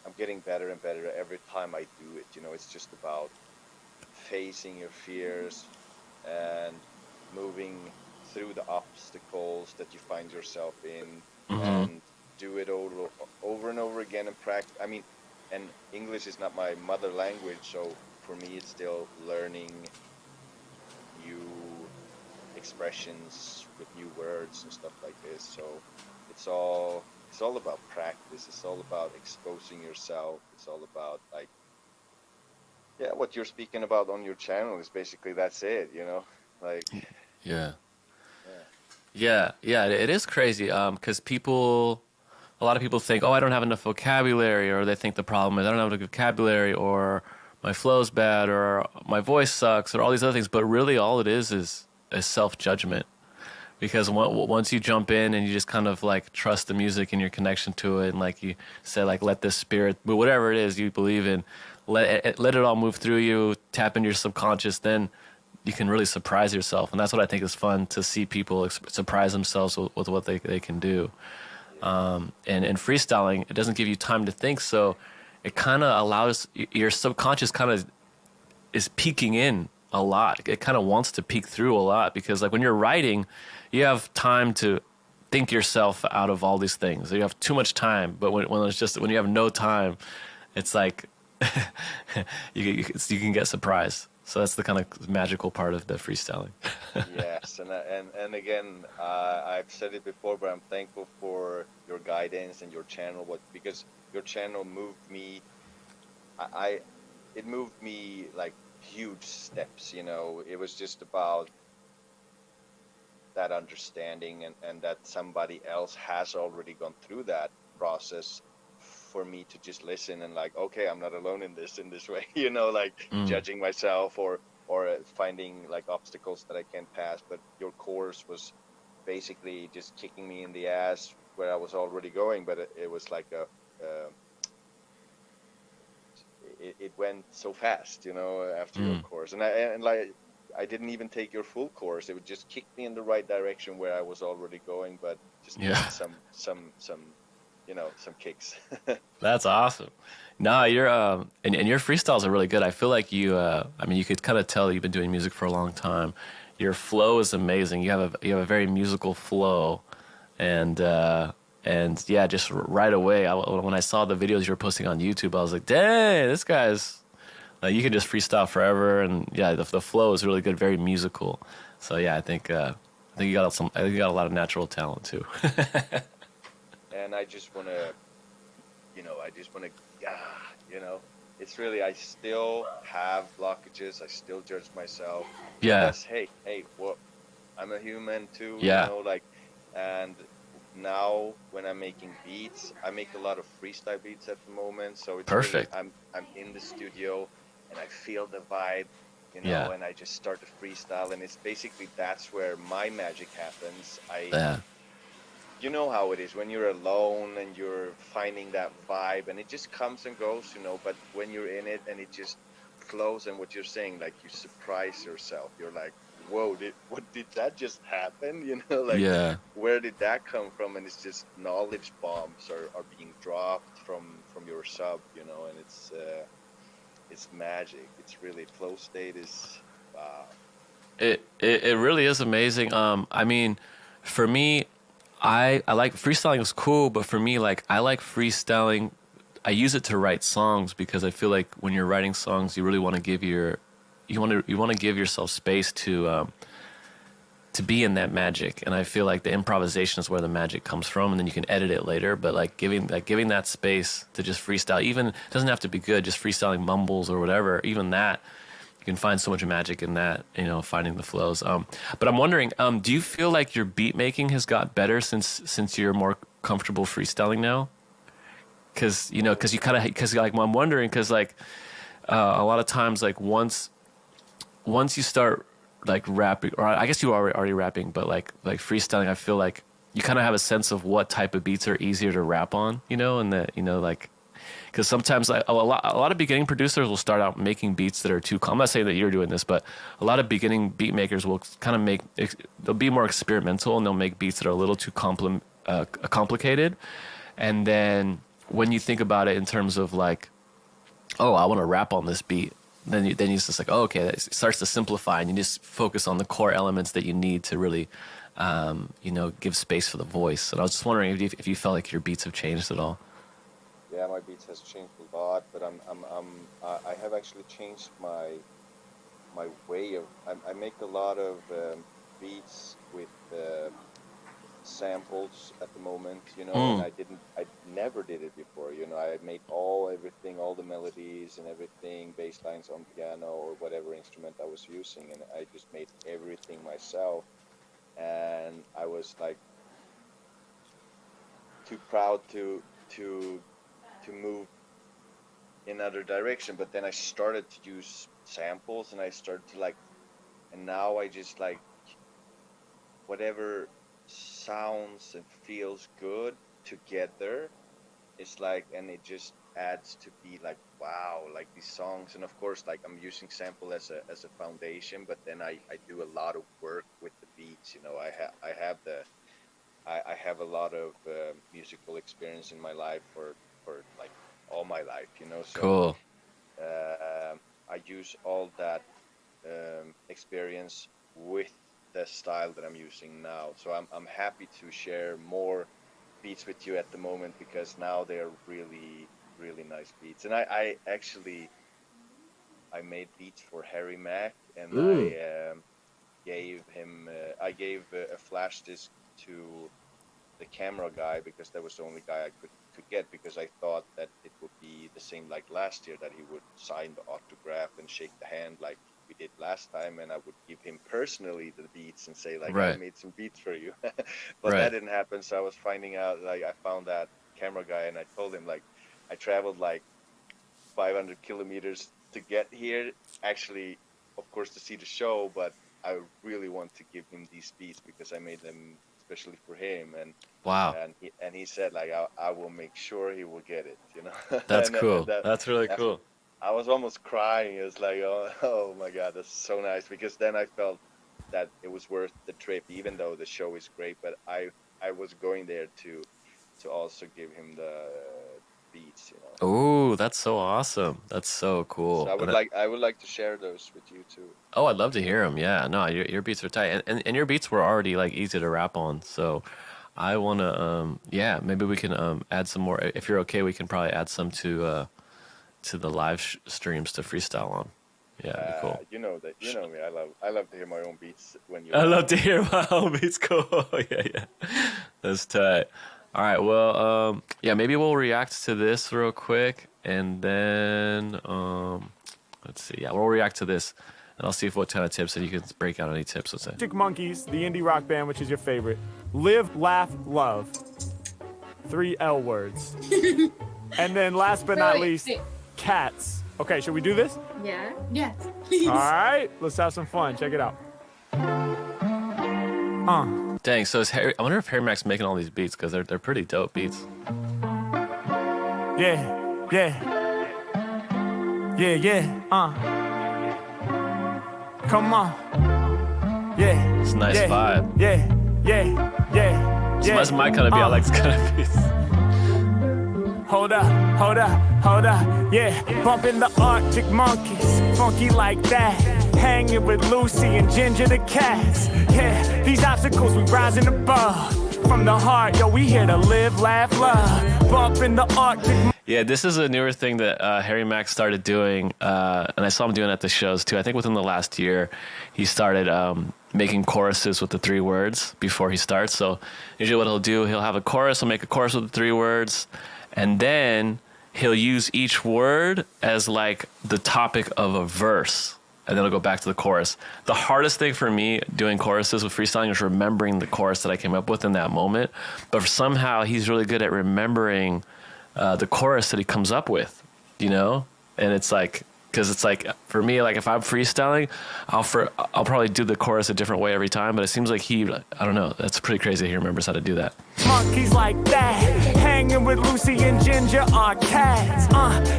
I'm getting better and better every time I do it. You know, it's just about facing your fears and moving through the obstacles that you find yourself in, and do it over and over again and practice. I mean, and English is not my mother language, so for me it's still learning new expressions with new words and stuff like this. So it's all about practice. It's all about exposing yourself. It's all about, like, yeah, what you're speaking about on your channel is basically that's it, you know, like. Yeah, it is crazy. Because a lot of people think, oh, I don't have enough vocabulary, or they think the problem is I don't have enough vocabulary, or my flow's bad, or my voice sucks, or all these other things. But really, all it is self-judgment. Because once you jump in and you just kind of like trust the music and your connection to it, and like you said, like let this spirit, whatever it is you believe in, let it all move through you, tap into your subconscious, then you can really surprise yourself. And that's what I think is fun, to see people surprise themselves with what they can do. And freestyling, it doesn't give you time to think, so it kind of allows your subconscious kind of is peeking in a lot. It kind of wants to peek through a lot, because like when you're writing, you have time to think yourself out of all these things. You have too much time, but when you have no time, it's like you can get surprised. So that's the kind of magical part of the freestyling. Yes, and again, I've said it before, but I'm thankful for your guidance and your channel. Because your channel moved me. It moved me like huge steps. You know, it was just about that understanding and that somebody else has already gone through that process, for me to just listen and like, okay, I'm not alone in this way, you know, like judging myself or finding like obstacles that I can't pass. But your course was basically just kicking me in the ass where I was already going, but it was like it went so fast, you know, after your course. And I didn't even take your full course. It would just kick me in the right direction where I was already going, but just needed some you know, some kicks. That's awesome. No, you're and your freestyles are really good. I feel like you I mean, you could kind of tell you've been doing music for a long time. Your flow is amazing. You have a very musical flow, and yeah, just right away when I saw the videos you were posting on YouTube, I was like, dang, this guy's like, you can just freestyle forever. And yeah, the flow is really good, very musical. So yeah, I think you got a lot of natural talent too. And I just want to, you know, you know, it's really, I still have blockages. I still judge myself. Yeah. Yes, hey, well, I'm a human too, yeah. You know, like, and now when I'm making beats, I make a lot of freestyle beats at the moment. So it's perfect. Really, I'm in the studio and I feel the vibe, you know, yeah. And I just start to freestyle, and it's basically, that's where my magic happens. You know how it is when you're alone and you're finding that vibe, and it just comes and goes, you know, but when you're in it and it just flows, and what you're saying, like, you surprise yourself. You're like, whoa, did that just happen? You know, like, yeah. Where did that come from? And it's just knowledge bombs are being dropped from your sub, you know, and it's magic. It's really, flow state is, wow. It really is amazing. I mean, for me, I like freestyling is cool, but for me, like, I like freestyling. I use it to write songs, because I feel like when you're writing songs, you really want to give give yourself space to be in that magic. And I feel like the improvisation is where the magic comes from, and then you can edit it later. But like giving that space to just freestyle, even, it doesn't have to be good, just freestyling mumbles or whatever, even that, you can find so much magic in that, you know, finding the flows. But I'm wondering, do you feel like your beat making has got better since you're more comfortable freestyling now? Because like, I'm wondering, because like a lot of times, like once you start like rapping, or I guess you are already rapping, but like freestyling, I feel like you kind of have a sense of what type of beats are easier to rap on, you know, and that, you know, like. Because sometimes, like, a lot of beginning producers will start out making beats that are too. I'm not saying that you're doing this, but a lot of beginning beat makers will kind of they'll be more experimental, and they'll make beats that are a little too complicated. And then when you think about it in terms of like, oh, I want to rap on this beat, then you just like, oh, okay, it starts to simplify, and you just focus on the core elements that you need to really, give space for the voice. And I was just wondering if you felt like your beats have changed at all. Yeah, my beats has changed a lot, but I have actually changed my way of. I make a lot of beats with samples at the moment, and I never did it before. I made everything, all the melodies and everything, bass lines on piano or whatever instrument I was using, and I just made everything myself. And I was like too proud to move in another direction, but then I started to use samples, and I started to and now I just whatever sounds and feels good together. It's and it just adds to be wow, these songs. And of course, I'm using sample as a foundation, but then I do a lot of work with the beats. I have a lot of musical experience in my life for all my life, so cool. I use all that experience with the style that I'm using now. So I'm happy to share more beats with you at the moment, because now they're really, really nice beats. And I actually made beats for Harry Mack, and I gave him a flash disc to the camera guy, because that was the only guy I could get, because I thought that it would be the same like last year, that he would sign the autograph and shake the hand like we did last time, and I would give him personally the beats and say I made some beats for you. But that didn't happen. So I was finding out, I found that camera guy, and I told him I traveled 500 kilometers to get here, actually, of course, to see the show, but I really want to give him these beats because I made them especially for him. And wow. And he said I will make sure he will get it. That's cool. That's really cool. I was almost crying. It was oh my God, that's so nice, because then I felt that it was worth the trip, even though the show is great. But I was going there to also give him the beats. Oh, that's so awesome. That's so cool. So I would like to share those with you too. Oh, I'd love to hear them. Yeah, no, your beats are tight, and your beats were already easy to rap on. So I wanna maybe we can add some more. If you're okay, we can probably add some to the live streams to freestyle on. Yeah, that'd be cool. You know me. I love to hear my own beats when you. I love to hear my own beats. Cool. Yeah. That's tight. All right. Well, maybe we'll react to this real quick, and then let's see. Yeah, we'll react to this, and I'll see what kind of tips, and you can break out any tips. Let's say. Arctic Monkeys, the indie rock band, which is your favorite. Live, laugh, love. 3 L words. And then last but not least, cats. Okay, should we do this? Yeah. Yes, please. All right, let's have some fun. Check it out. Dang, so is Harry? I wonder if Harry Mack's making all these beats, because they're pretty dope beats. Yeah. Come on. Yeah. It's a nice vibe. Yeah. So that's my kind of beat. I like this kind of beats. Hold up, yeah. Bumping the Arctic Monkeys, funky like that. Hanging with Lucy and Ginger the cats. Yeah, these obstacles we rising above. From the heart, yo, we here to live, laugh, love. Bumping the Arctic. Yeah, this is a newer thing that Harry Mack started doing, and I saw him doing it at the shows too. I think within the last year, he started making choruses with the 3 words before he starts. So usually what he'll do, he'll have a chorus, he'll make a chorus with the 3 words, and then he'll use each word as the topic of a verse, and then he'll go back to the chorus. The hardest thing for me doing choruses with freestyling is remembering the chorus that I came up with in that moment. But somehow he's really good at remembering the chorus that he comes up with, and it's because it's for me, if I'm freestyling, I'll probably do the chorus a different way every time, but it seems like I don't know, that's pretty crazy he remembers how to do that. Monkeys like that, hanging with Lucy and Ginger are cats.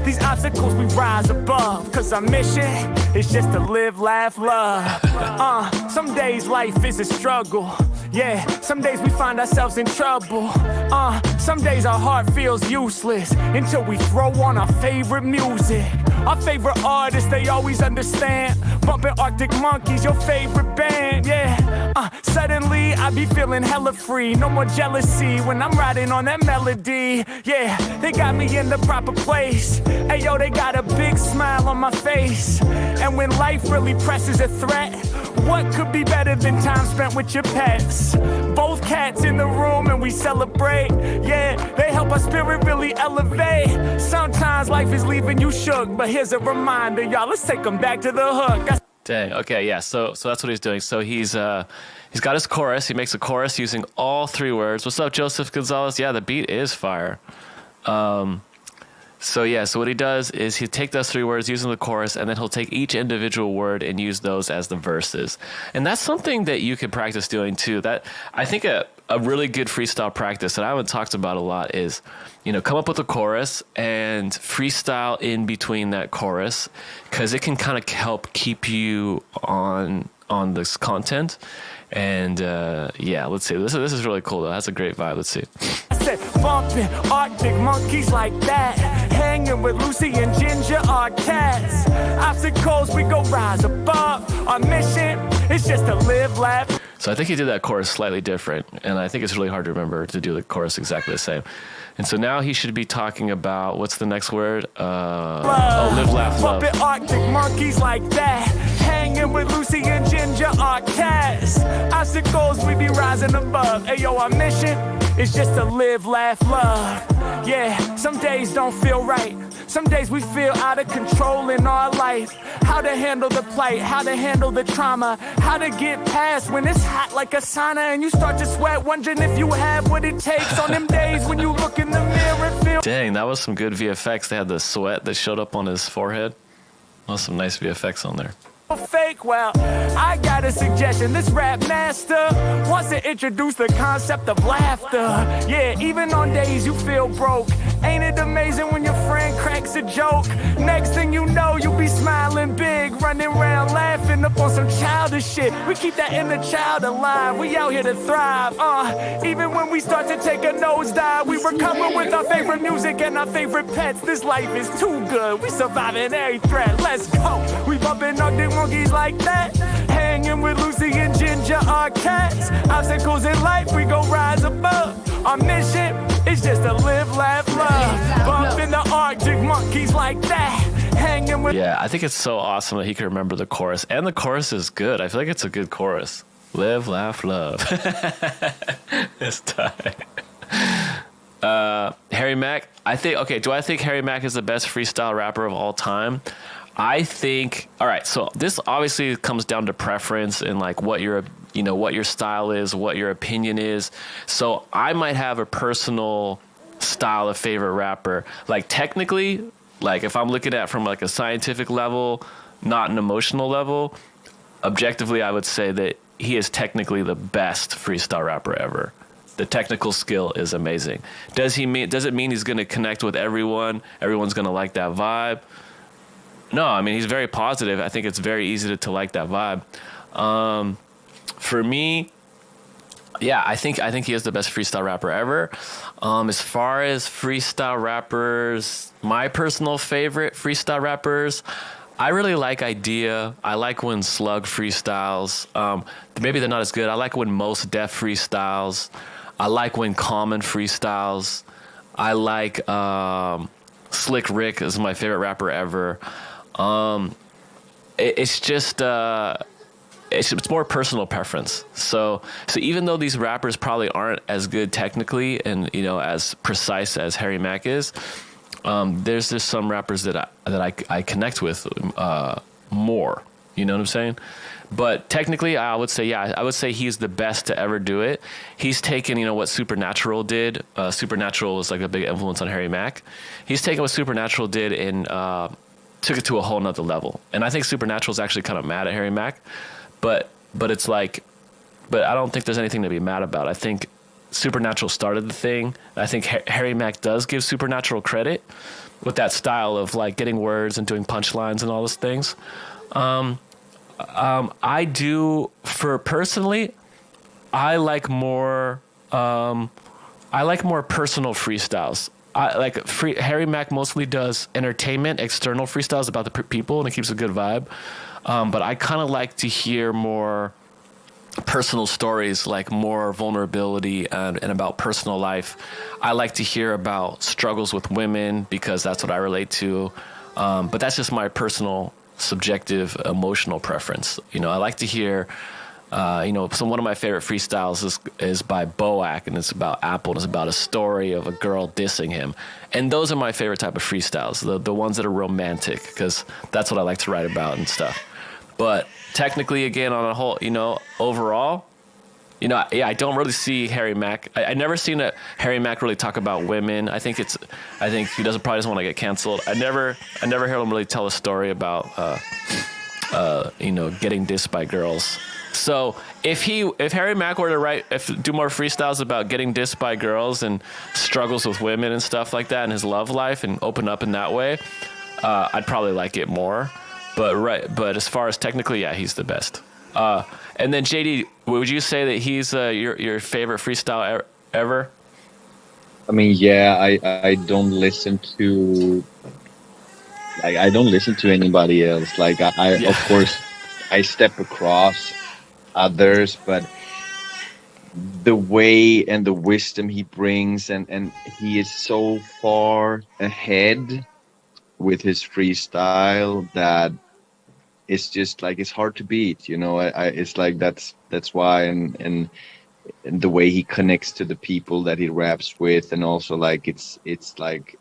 These obstacles we rise above, cause our mission is just to live, laugh, love. Some days life is a struggle, Yeah, some days we find ourselves in trouble. Some days our heart feels useless until we throw on our favorite music. Our favorite artists, they always understand. Bumping Arctic Monkeys, your favorite band, yeah. Suddenly I be feeling hella free. No more jealousy when I'm riding on that melody. Yeah, they got me in the proper place. Hey yo, they got a big smile on my face. And when life really presses a threat, what could be better than time spent with your pets? Both cats in the room and we celebrate. Yeah, they help our spirit really elevate. Sometimes life is leaving you shook, but here's a reminder, y'all. Let's take them back to the hook. Dang. Okay. Yeah. So that's what he's doing. So he's got his chorus. He makes a chorus using all three words. What's up, Joseph Gonzalez? Yeah, the beat is fire. So what he does is he'll take those three words using the chorus, and then he'll take each individual word and use those as the verses. And that's something that you can practice doing too. That I think a really good freestyle practice that I haven't talked about a lot is, come up with a chorus and freestyle in between that chorus, because it can kind of help keep you on this content. And let's see. This is really cool though. That's a great vibe. Let's see. I said bumping Arctic Monkeys like that. Hanging with Lucy and Ginger, our cats. Obstacles, we go rise above. Our mission is just to live, laugh. So I think he did that chorus slightly different, and I think it's really hard to remember to do the chorus exactly the same. And so now he should be talking about, what's the next word? Live, laugh, love. Bumping Arctic Monkeys like that. Hanging with Lucy and Ginger, our cats. Obstacles, we be rising above. Ayo, our mission is just to live, laugh, love. Yeah, some days don't feel right. Some days we feel out of control in our life. How to handle the plight, how to handle the trauma, how to get past when it's hot like a sauna and you start to sweat, wondering if you have what it takes on them days when you look in the mirror and feel. Dang, that was some good VFX. They had the sweat that showed up on his forehead. That was some nice VFX on there. Fake. Well, I got a suggestion. This rap master wants to introduce the concept of laughter. Yeah, even on days you feel broke. Ain't it amazing when your friend cracks a joke? Next thing you know, you'll be smiling big, running around laughing up on some childish shit. We keep that inner child alive. We out here to thrive. Even when we start to take a nosedive, we recover with our favorite music and our favorite pets. This life is too good. We surviving every threat. Let's go. We bumping Arctic Monkeys like that. Hanging with Lucy and Ginger, our cats. Obstacles in life, we go rise above. Our mission is just to live, laugh, love. Bumping the Arctic Monkeys like that. Hanging with. Yeah, I think it's so awesome that he can remember the chorus. And the chorus is good. I feel like it's a good chorus. Live, laugh, love. It's tight. Harry Mack. Do I think Harry Mack is the best freestyle rapper of all time? I think, all right, so this obviously comes down to preference and like what your style is, what your opinion is. So I might have a personal style of favorite rapper. Like technically, like if I'm looking at from like a scientific level, not an emotional level, objectively, I would say that he is technically the best freestyle rapper ever. The technical skill is amazing. Does it mean he's going to connect with everyone? Everyone's going to like that vibe? No, I mean, he's very positive. I think it's very easy to like that vibe. For me, yeah, I think he is the best freestyle rapper ever. As far as freestyle rappers, my personal favorite freestyle rappers, I really like Idea. I like when Slug freestyles. Maybe they're not as good. I like when Most Def freestyles. I like when Common freestyles. I like Slick Rick is my favorite rapper ever. It's more personal preference. So even though these rappers probably aren't as good technically and as precise as Harry Mack is, there's just some rappers that I connect with more. You know what I'm saying? But technically, I would say he's the best to ever do it. He's taken, what Supernatural did. Supernatural was like a big influence on Harry Mack. He's taken what Supernatural did and took it to a whole nother level. And I think Supernatural is actually kind of mad at Harry Mack, but it's like, but I don't think there's anything to be mad about. I think Supernatural started the thing. I think Harry Mack does give Supernatural credit with that style of like getting words and doing punchlines and all those things. I do, for personally, I like more personal freestyles. Harry Mack mostly does entertainment, external freestyles about the people, and it keeps a good vibe. But I kind of like to hear more personal stories, like more vulnerability and about personal life. I like to hear about struggles with women because that's what I relate to. But that's just my personal, subjective, emotional preference. I like to hear. One of my favorite freestyles is by Boak, and it's about Apple, and it's about a story of a girl dissing him. And those are my favorite type of freestyles, the ones that are romantic, because that's what I like to write about and stuff. But technically, again, on a whole, overall, I don't really see Harry Mack. I never seen Harry Mack really talk about women. I think he probably doesn't want to get canceled. I never hear him really tell a story about, getting dissed by girls. So if Harry Mack were to do more freestyles about getting dissed by girls and struggles with women and stuff like that in his love life and open up in that way, I'd probably like it more. But as far as technically, yeah, he's the best. And then JD, would you say that he's your favorite freestyle ever? I mean, yeah, I don't listen to anybody else. Of course, I step across others, but the way and the wisdom he brings, and he is so far ahead with his freestyle that it's just like it's hard to beat. It's like that's why, and the way he connects to the people that he raps with, and also like it's like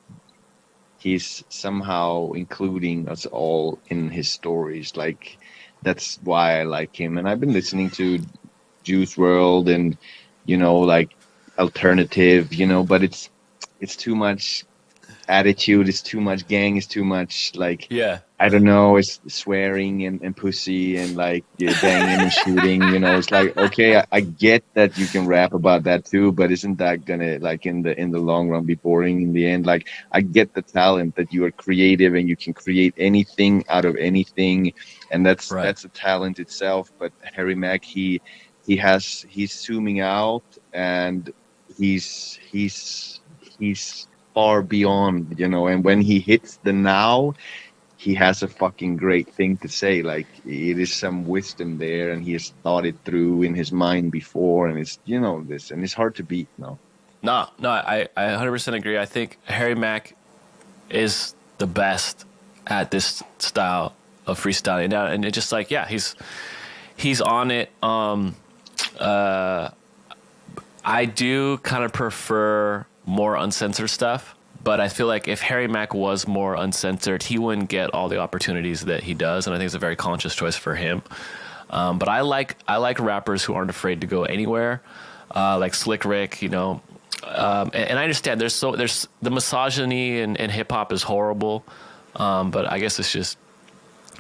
he's somehow including us all in his stories. Like that's why I like him. And I've been listening to Juice WRLD and like alternative, but it's too much attitude, it's too much gang, it's too much I don't know, it's swearing and pussy and banging and shooting. It's like, okay, I get that you can rap about that too, but isn't that gonna in the long run be boring in the end? I get the talent that you are creative and you can create anything out of anything, and that's a talent itself. But Harry Mack, he's zooming out, and he's far beyond, and when he hits the now, he has a fucking great thing to say. It is some wisdom there, and he has thought it through in his mind before, and it's this, and it's hard to beat. No, I 100% agree. I think Harry Mack is the best at this style of freestyling, and it's just he's on it. I do kind of prefer more uncensored stuff, but I feel like if Harry Mack was more uncensored, he wouldn't get all the opportunities that he does, and I think it's a very conscious choice for him. But I like rappers who aren't afraid to go anywhere, like Slick Rick, and I understand there's the misogyny in hip hop is horrible, but I guess it's just.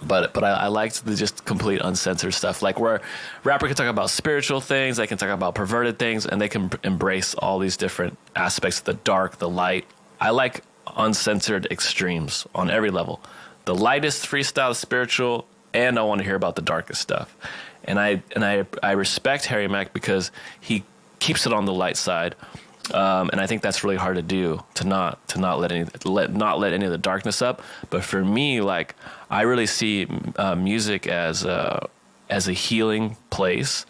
But I liked the just complete uncensored stuff, like where rapper can talk about spiritual things, they can talk about perverted things, and they can embrace all these different aspects, the dark, the light. I like uncensored extremes on every level. The lightest freestyle is spiritual, and I want to hear about the darkest stuff. And I respect Harry Mack because he keeps it on the light side. And I think that's really hard to do, to not let any of the darkness up. But for me, I really see music as a healing place,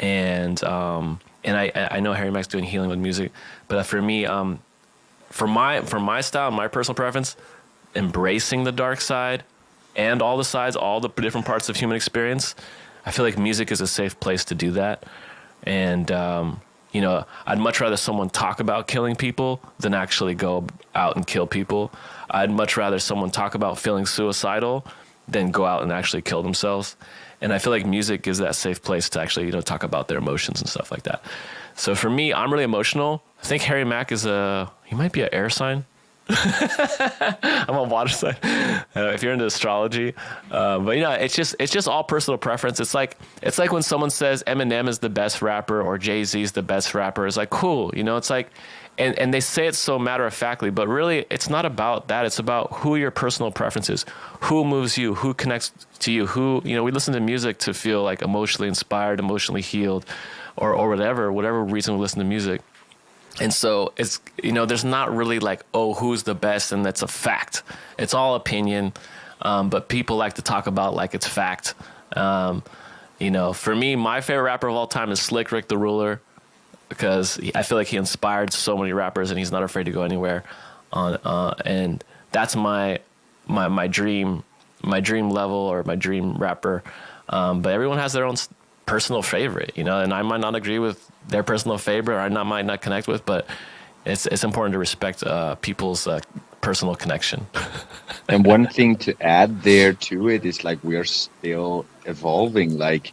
and I know Harry Mack's doing healing with music, but for me, for my style, my personal preference, embracing the dark side and all the sides, all the different parts of human experience, I feel like music is a safe place to do that, and. I'd much rather someone talk about killing people than actually go out and kill people. I'd much rather someone talk about feeling suicidal than go out and actually kill themselves. And I feel like music is that safe place to actually, talk about their emotions and stuff like that. So for me, I'm really emotional. I think Harry Mack he might be an air sign. I'm a water sign. If you're into astrology, but it's just all personal preference. It's like when someone says Eminem is the best rapper or Jay-Z is the best rapper. It's like cool, it's like and they say it so matter-of-factly, but really it's not about that. It's about who your personal preference is, who moves you, who connects to you, who, you know, we listen to music to feel like emotionally inspired, emotionally healed, or whatever reason we listen to music. And so it's, you know, there's not really like, oh, who's the best, and that's a fact. It's all opinion, but people like to talk about like it's fact. You know, for me, my favorite rapper of all time is Slick Rick the Ruler, because I feel like he inspired so many rappers, and he's not afraid to go anywhere. And that's my dream level, or my dream rapper. But everyone has their own personal favorite, you know, and I might not agree with their personal favorite, or I might not connect with, but it's important to respect people's personal connection. And one thing to add there to it is like we are still evolving. Like,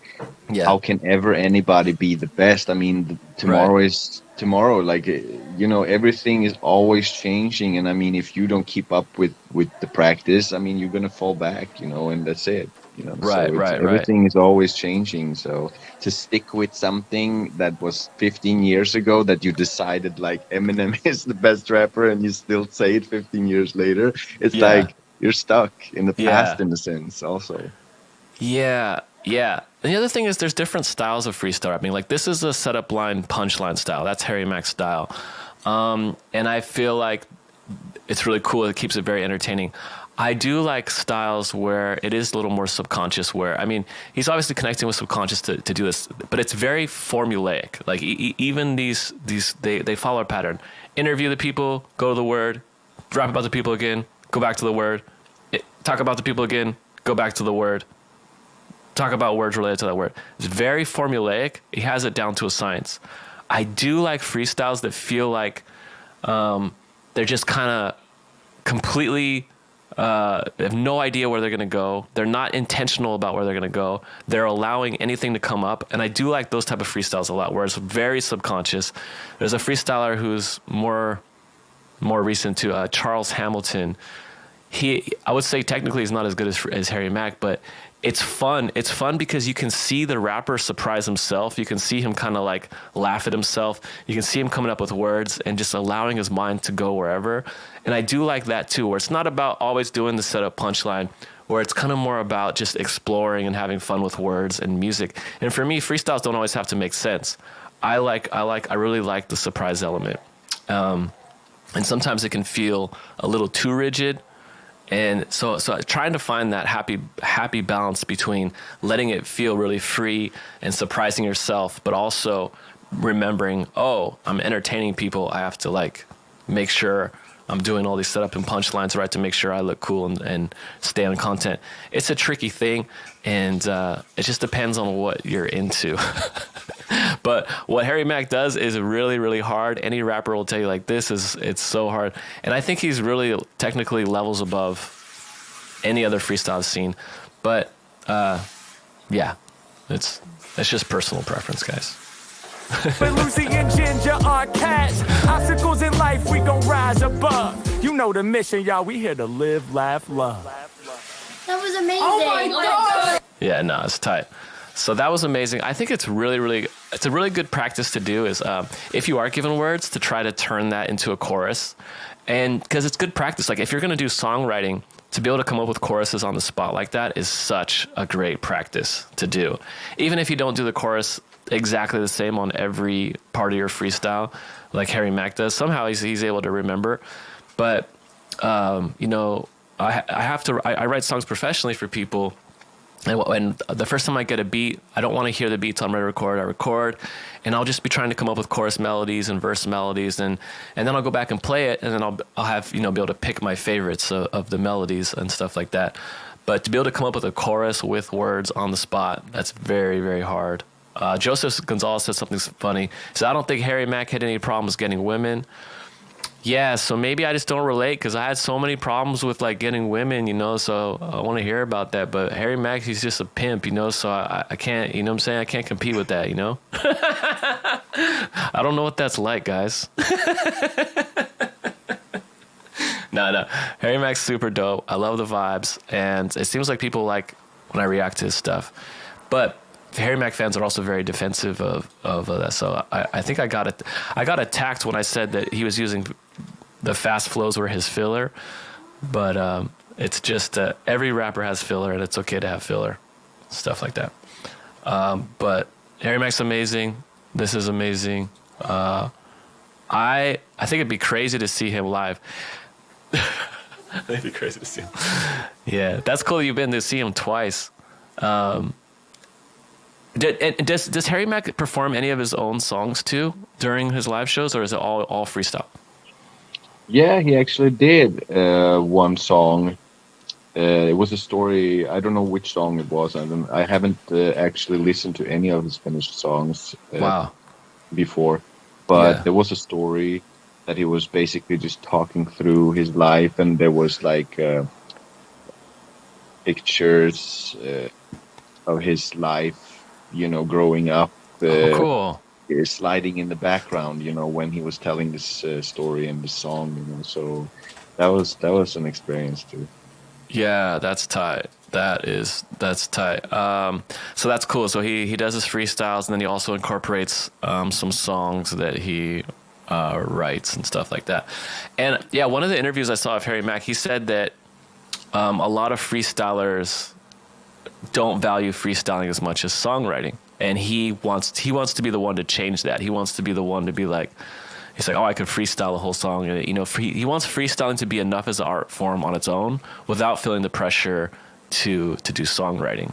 how can ever anybody be the best? I mean, tomorrow is tomorrow. Like, you know, everything is always changing. And I mean, if you don't keep up with the practice, I mean, you're gonna fall back, you know, and that's it. You know, everything is always changing. So to stick with something that was 15 years ago that you decided like Eminem is the best rapper, and you still say it 15 years later, it's like you're stuck in the past in a sense also. Yeah. And the other thing is there's different styles of freestyle rapping. Like this is a setup line, punchline style. That's Harry Mack's style. And I feel like it's really cool. It keeps it very entertaining. I do like styles where it is a little more subconscious, where, I mean, he's obviously connecting with subconscious to do this, but it's very formulaic. Like even these they follow a pattern. Interview the people, go to the word, rap about the people again, go back to the word, talk about the people again, go back to the word, talk about words related to that word. It's very formulaic. He has it down to a science. I do like freestyles that feel like they're just kind of completely... they have no idea where they're going to go. They're not intentional about where they're going to go. They're allowing anything to come up. And I do like those type of freestyles a lot, where it's very subconscious. There's a freestyler who's more recent to Charles Hamilton. I would say technically he's not as good as Harry Mack, but it's fun. It's fun because you can see the rapper surprise himself. You can see him kind of like laugh at himself. You can see him coming up with words and just allowing his mind to go wherever. And I do like that too, where it's not about always doing the setup punchline, where it's kind of more about just exploring and having fun with words and music. And for me, freestyles don't always have to make sense. I really like the surprise element. And sometimes it can feel a little too rigid. And so trying to find that happy balance between letting it feel really free and surprising yourself, but also remembering, oh, I'm entertaining people. I have to like make sure I'm doing all these setup and punchlines right to make sure I look cool and stay on content. It's a tricky thing, and it just depends on what you're into. But what Harry Mack does is really, really hard. Any rapper will tell you like it's so hard. And I think he's really technically levels above any other freestyle I've seen. But yeah, it's just personal preference, guys. But Lucy and Ginger are cats. Obstacles in life, we gon' rise above. You know the mission, y'all. We here to live, laugh, love. That was amazing. Oh my God. Yeah, no, it's tight. So that was amazing. I think it's really, really, it's a really good practice to do is if you are given words, to try to turn that into a chorus. And because it's good practice. Like if you're going to do songwriting, to be able to come up with choruses on the spot like that is such a great practice to do. Even if you don't do the chorus exactly the same on every part of your freestyle, like Harry Mack does, somehow he's able to remember. But, you know, I write songs professionally for people. And the first time I get a beat, I don't want to hear the beats I'm ready to record. I record, and I'll just be trying to come up with chorus melodies and verse melodies, and then I'll go back and play it, and then I'll have, you know, be able to pick my favorites of the melodies and stuff like that. But to be able to come up with a chorus with words on the spot, that's very, very hard. Joseph Gonzalez said something funny. He said, I don't think Harry Mack had any problems getting women. Yeah, so maybe I just don't relate because I had so many problems with like getting women, you know, so I want to hear about that. But Harry Mack, he's just a pimp, you know, so I can't, you know what I'm saying? I can't compete with that, you know? I don't know what that's like, guys. No. Harry Mack's super dope. I love the vibes. And it seems like people like when I react to his stuff. But Harry Mack fans are also very defensive of that. So I think I got attacked when I said that he was using the fast flows were his filler, but it's just every rapper has filler, and it's okay to have filler, stuff like that. But Harry Mack's amazing. This is amazing. I think it'd be crazy to see him live. I think it'd be crazy to see him. Yeah, that's cool. You've been to see him twice. Does Harry Mack perform any of his own songs too during his live shows, or is it all freestyle? Yeah, he actually did one song. It was a story. I don't know which song it was. I haven't actually listened to any of his finished songs. Before, but there was a story that he was basically just talking through his life, and there was like pictures of his life, you know, growing up. Cool. Sliding in the background, you know, when he was telling this story and the song, you know. So that was an experience too. Yeah, that's tight. That's tight. So that's cool. So he does his freestyles, and then he also incorporates some songs that he writes and stuff like that. And yeah, one of the interviews I saw of Harry Mack, he said that a lot of freestylers don't value freestyling as much as songwriting, and he wants to be the one to change that. He wants to be the one to be like, he's like, oh, I could freestyle a whole song. And, you know, he wants freestyling to be enough as an art form on its own without feeling the pressure to do songwriting.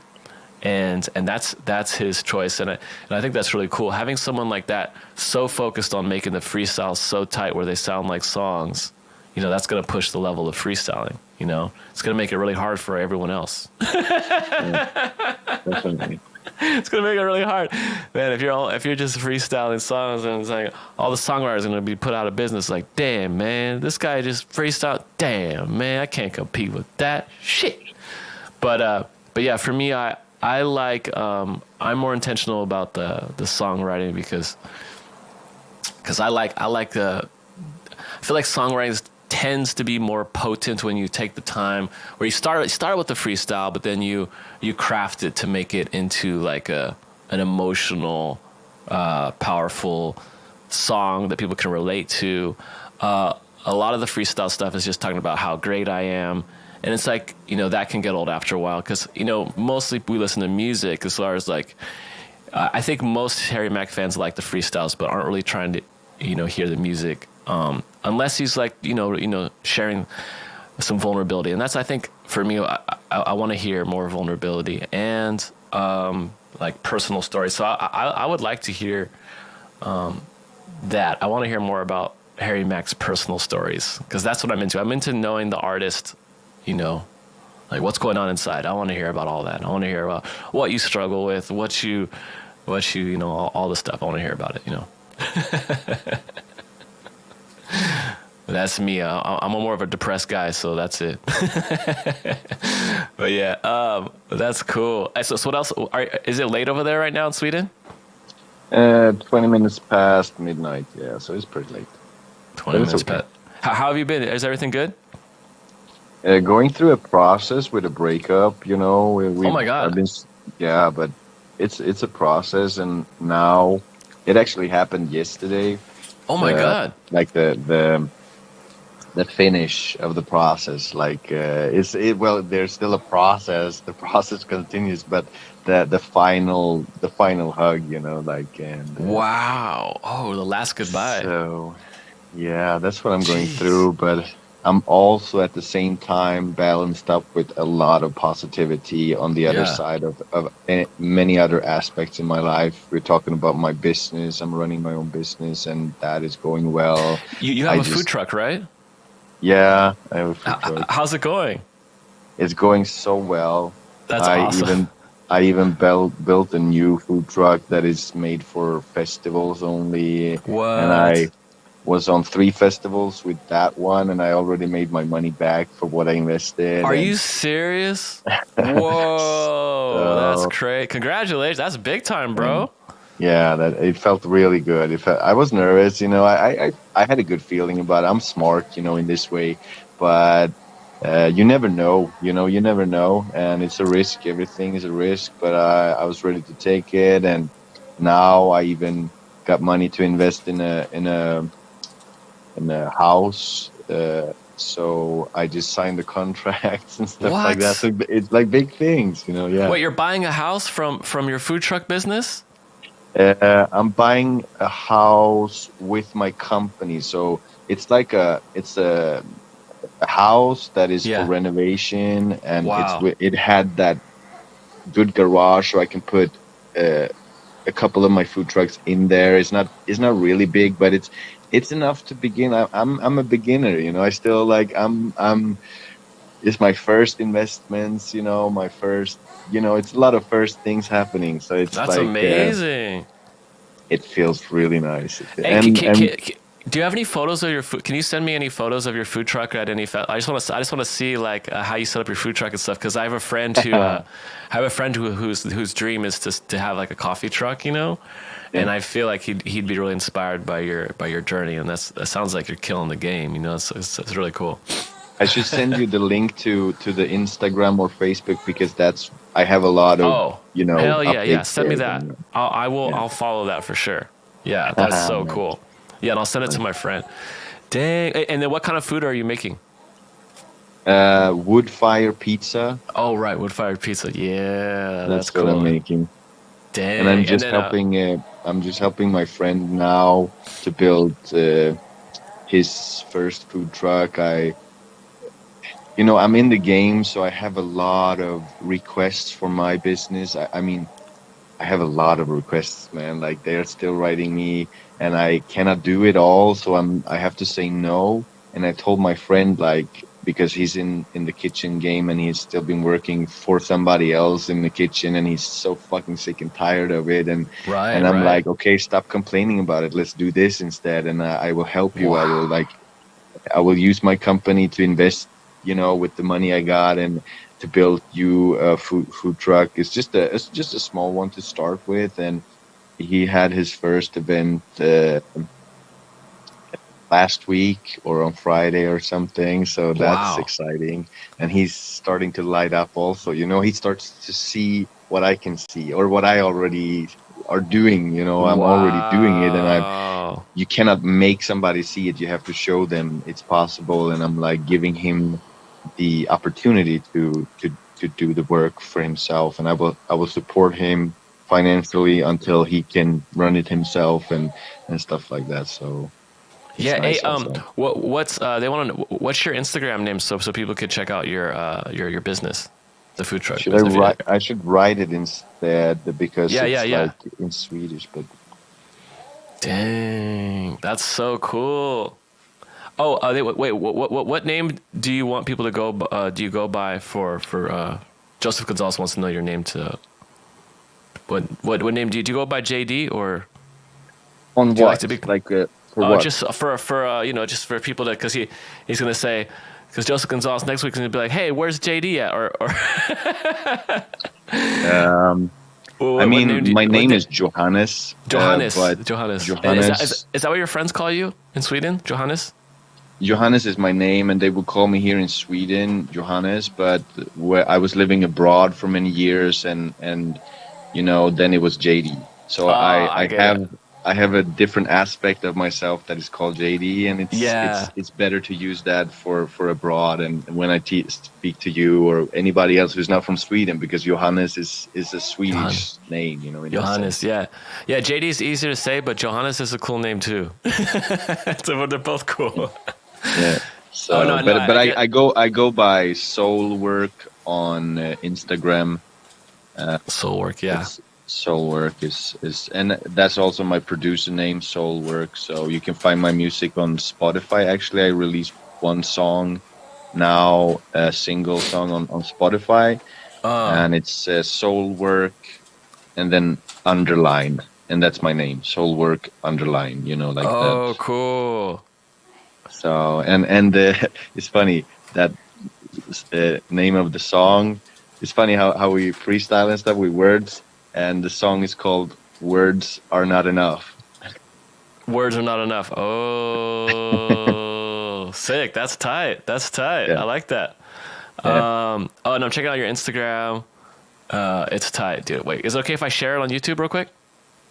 And that's his choice. And I think that's really cool. Having someone like that so focused on making the freestyles so tight where they sound like songs, you know, that's going to push the level of freestyling, you know. It's going to make it really hard for everyone else. Definitely. It's gonna make it really hard, man. If you're just freestyling songs, and it's like all the songwriters are gonna be put out of business. Like, damn, man, this guy just freestyle. Damn, man, I can't compete with that shit. But yeah, for me, I like I'm more intentional about the songwriting because I feel like songwriting tends to be more potent when you take the time, where you start with the freestyle, but then you craft it to make it into like an emotional, powerful song that people can relate to. A lot of the freestyle stuff is just talking about how great I am, and it's like, you know, that can get old after a while, because, you know, mostly we listen to music as far as like, I think most Harry Mack fans like the freestyles, but aren't really trying to, you know, hear the music. Unless he's like, you know, sharing some vulnerability. And that's, I think, for me, I want to hear more vulnerability and like personal stories. So I would like to hear that. I want to hear more about Harry Mack's personal stories, because that's what I'm into. I'm into knowing the artist, you know, like what's going on inside. I want to hear about all that. I want to hear about what you struggle with, what you know, all the stuff. I want to hear about it, you know. That's me. I'm more of a depressed guy, so that's it. But yeah, that's cool. So what else? Is it late over there right now in Sweden? 20 minutes past midnight. Yeah, so it's pretty late. 20 minutes past. How have you been? Is everything good? Going through a process with a breakup, you know. Oh my God. But it's a process, and now it actually happened yesterday. Oh my God! Like the finish of the process, like well, there's still a process. The process continues, but the final hug, you know, like, and wow! Oh, the last goodbye. So yeah, that's what I'm going through, but I'm also at the same time balanced up with a lot of positivity on the other side of many other aspects in my life. We're talking about my business. I'm running my own business, and that is going well. You have a food truck, right? Yeah, I have a food truck. How's it going? It's going so well. That's awesome. I even built a new food truck that is made for festivals only. What? And I was on 3 festivals with that one, and I already made my money back for what I invested. Are you serious? Whoa, that's great. Congratulations. That's big time, bro. Yeah, it felt really good. I was nervous, you know. I had a good feeling about it. I'm smart, you know, in this way, but you never know, you never know, and it's a risk. Everything is a risk, but I was ready to take it, and now I even got money to invest in a house. So I just signed the contracts and stuff like that. So it's like big things, Yeah. Wait, you're buying a house from your food truck business? I'm buying a house with my company, so it's like a house that is for renovation, and it had that good garage, so I can put a couple of my food trucks in there. It's not really big, but it's enough to begin. I'm a beginner, I still it's my first investments, my first, it's a lot of first things happening. So that's amazing. It feels really nice. Hey, do you have any photos of your food? Can you send me any photos of your food truck at any? I just want to see how you set up your food truck and stuff. Because I have a friend whose dream is to have like a coffee truck, And I feel like he'd be really inspired by your journey, and that sounds like you're killing the game. It's really cool. I should send you the link to the Instagram or Facebook, because I have a lot of hell yeah, send me that. I'll follow that for sure. Yeah, that's so cool. Yeah, and I'll send it to my friend. Dang. And then what kind of food are you making? Wood fire pizza. Oh right, wood fired pizza. Yeah, that's what cool. I'm making. Dang. And I'm just helping my friend now to build his first food truck. I'm in the game, so I have a lot of requests for my business. I have a lot of requests, man. Like, they're still writing me, and I cannot do it all, so I have to say no. And I told my friend, because he's in the kitchen game, and he's still been working for somebody else in the kitchen, and he's so fucking sick and tired of it. And I'm like, okay, stop complaining about it. Let's do this instead, and I will help you. Wow. I will use my company to invest, with the money I got, and to build you a food truck. It's just a small one to start with, and he had his first event last week or on Friday or something, so that's exciting. And he's starting to light up also, he starts to see what I can see, or what I already are doing, I'm already doing it, and you cannot make somebody see it, you have to show them it's possible. And I'm giving him the opportunity to do the work for himself, and I will support him financially until he can run it himself and stuff like that. So yeah, nice. What's they want to know, what's your Instagram name so people could check out your business, the food truck? I should write it instead, because it's in Swedish. But dang, that's so cool. Oh, wait. What name do you want people to go? Do you go by for Joseph Gonzalez wants to know your name to. What name do you go by? JD or? On do what? Like to be, for what? Just for just for people that, because he's gonna say, because Joseph Gonzalez next week is gonna be like, hey, where's JD at? My name is Johannes. Johannes. Johannes. Is that what your friends call you in Sweden? Johannes? Johannes is my name, and they would call me here in Sweden Johannes, but where I was living abroad for many years, and then it was JD. So I have a different aspect of myself that is called JD, and it's better to use that for abroad, and when I speak to you or anybody else who's not from Sweden, because Johannes is a Swedish name, Johannes, JD is easier to say, but Johannes is a cool name too. So they're both cool. Yeah. So, I go by Soulwork on Instagram. Soulwork, yeah. Soulwork is, and that's also my producer name, Soulwork. So you can find my music on Spotify. Actually, I released one song now, a single song on Spotify, and it's Soulwork, and then underline, and that's my name, Soulwork underline. That. Oh, cool. So and it's funny that the name of the song. It's funny how we freestyle and stuff with words, and the song is called "Words Are Not Enough." Words are not enough. Oh, sick! That's tight. Yeah. I like that. Oh, and I'm checking out your Instagram. It's tight, dude. Wait, is it okay if I share it on YouTube real quick?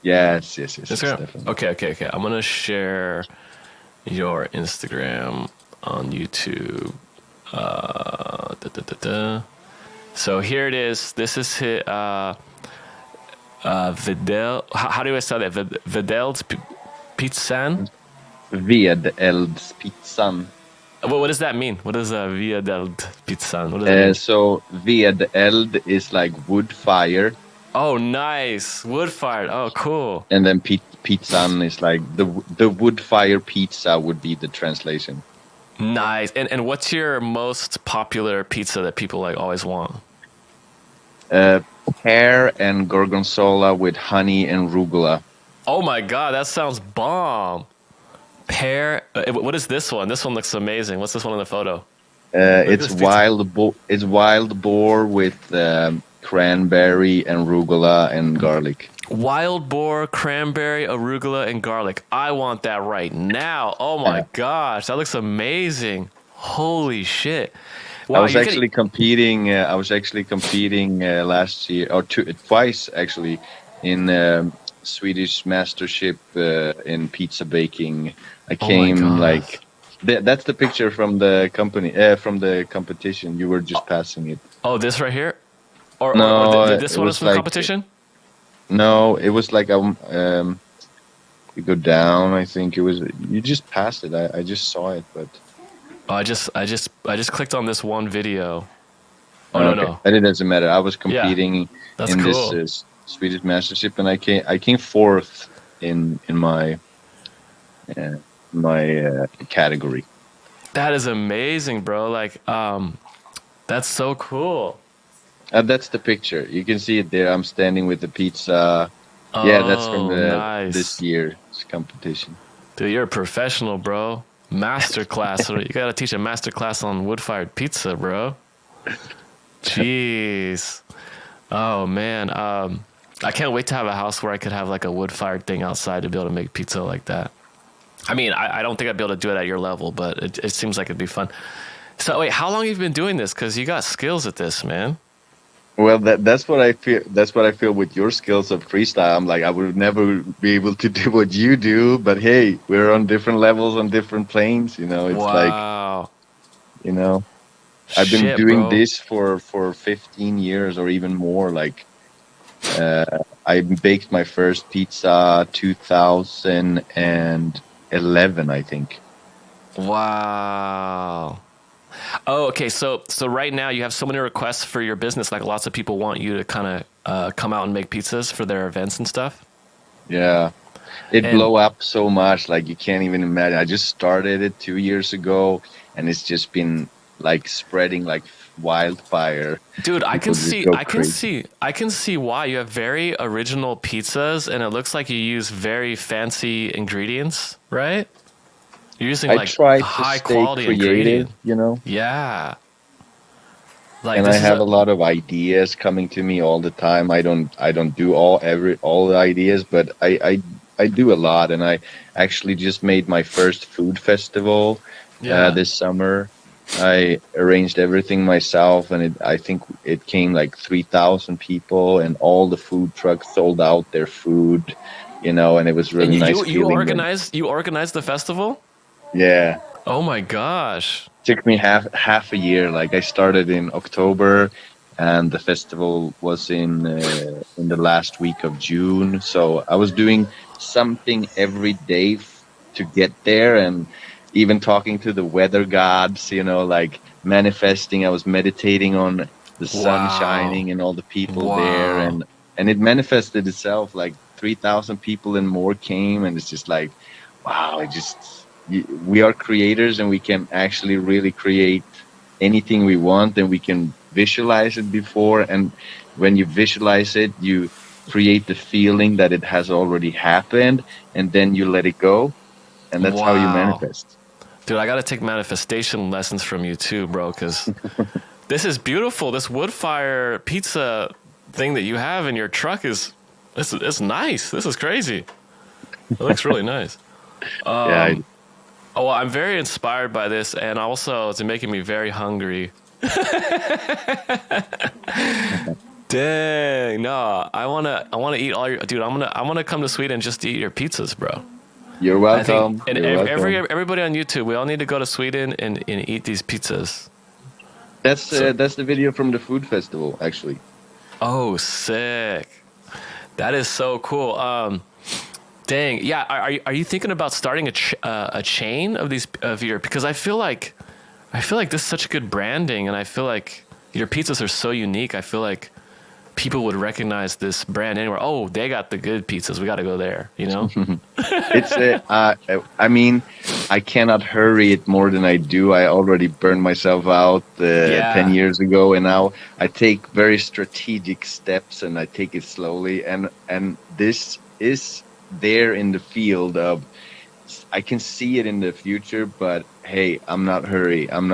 Yes, Instagram? Okay. I'm going to share your Instagram on YouTube. So here it is. This is his, Videl. How do I say that? Videl's Pizzan? Vedelds pizzan. What does that mean? What is Vedeld Pizzan? What does that mean? So vedeld is like wood fire. Oh, nice. Wood fired. Oh, cool. And then pizzan is like the wood fire pizza would be the translation. Nice. And what's your most popular pizza that people like always want? Pear and gorgonzola with honey and arugula. Oh my god, that sounds bomb. Pear. What is this one? This one looks amazing. What's this one in the photo? It's wild boar with cranberry and arugula and garlic. Wild boar, cranberry, arugula, and garlic. I want that right now. Oh my gosh, that looks amazing. Holy shit. Wow, I was actually competing last year, or twice actually, in Swedish Mastership in pizza baking. I came that's the picture from the competition. You were just passing it. Oh, this right here? Or this one is from the competition? No, it was like you go down. I think it was. You just passed it. I just saw it, but. Oh, I just clicked on this one video. Oh okay. no. But it doesn't matter. I was competing in cool. This Swedish Mastership, and I came fourth in my category. That is amazing, bro. Like, that's so cool. That's the picture. You can see it there. I'm standing with the pizza. Yeah, that's from this year's competition. Dude, you're a professional, bro. Masterclass. You gotta teach a masterclass on wood-fired pizza, bro. Jeez. Oh man. I can't wait to have a house where I could have like a wood-fired thing outside to be able to make pizza like that. I mean, I don't think I'd be able to do it at your level, but it seems like it'd be fun. So wait, how long have you been doing this? Because you got skills at this, man. Well, that's what I feel. That's what I feel with your skills of freestyle. I'm like, I would never be able to do what you do. But hey, we're on different levels, on different planes. You know, it's like, you know, I've been doing this for 15 years or even more. Like, I baked my first pizza 2011, I think. Wow. Oh, okay. So right now you have so many requests for your business. Like lots of people want you to kind of come out and make pizzas for their events and stuff. Yeah, it blew up so much. Like you can't even imagine. I just started it 2 years ago, and it's just been like spreading like wildfire. Dude, I can see why. You have very original pizzas, and it looks like you use very fancy ingredients, right? You're using like high quality ingredients, you know. Yeah. Like, and I have a lot of ideas coming to me all the time. I don't do all the ideas, but I do a lot. And I actually just made my first food festival this summer. I arranged everything myself, and I think it came like 3,000 people, and all the food trucks sold out their food, you know, and it was really nice. You organized the festival? Yeah. Oh my gosh. Took me half a year. Like I started in October, and the festival was in the last week of June. So I was doing something every day to get there, and even talking to the weather gods, you know, like manifesting. I was meditating on the sun shining and all the people there, and it manifested itself. Like 3,000 people and more came, and it's just like, wow, we are creators, and we can actually really create anything we want, and we can visualize it before. And when you visualize it, you create the feeling that it has already happened, and then you let it go, and that's how you manifest. Dude, I got to take manifestation lessons from you too, bro, because this is beautiful. This wood fire pizza thing that you have in your truck it's nice. This is crazy. It looks really nice. Yeah. Oh, well, I'm very inspired by this, and also it's making me very hungry. Dang, no, I wanna eat all your, dude. I wanna come to Sweden just to eat your pizzas, bro. You're welcome. I think, and You're welcome. everybody on YouTube, we all need to go to Sweden and eat these pizzas. That's the video from the food festival, actually. Oh, sick! That is so cool. Dang, yeah. Are you thinking about starting a chain of these of your? Because I feel like this is such good branding, and I feel like your pizzas are so unique. I feel like people would recognize this brand anywhere. Oh, they got the good pizzas. We got to go there. You know. It's I mean, I cannot hurry it more than I do. I already burned myself out 10 years ago, and now I take very strategic steps and I take it slowly. And this is there in the field of, I can see it in the future, but hey, I'm not hurry. I'm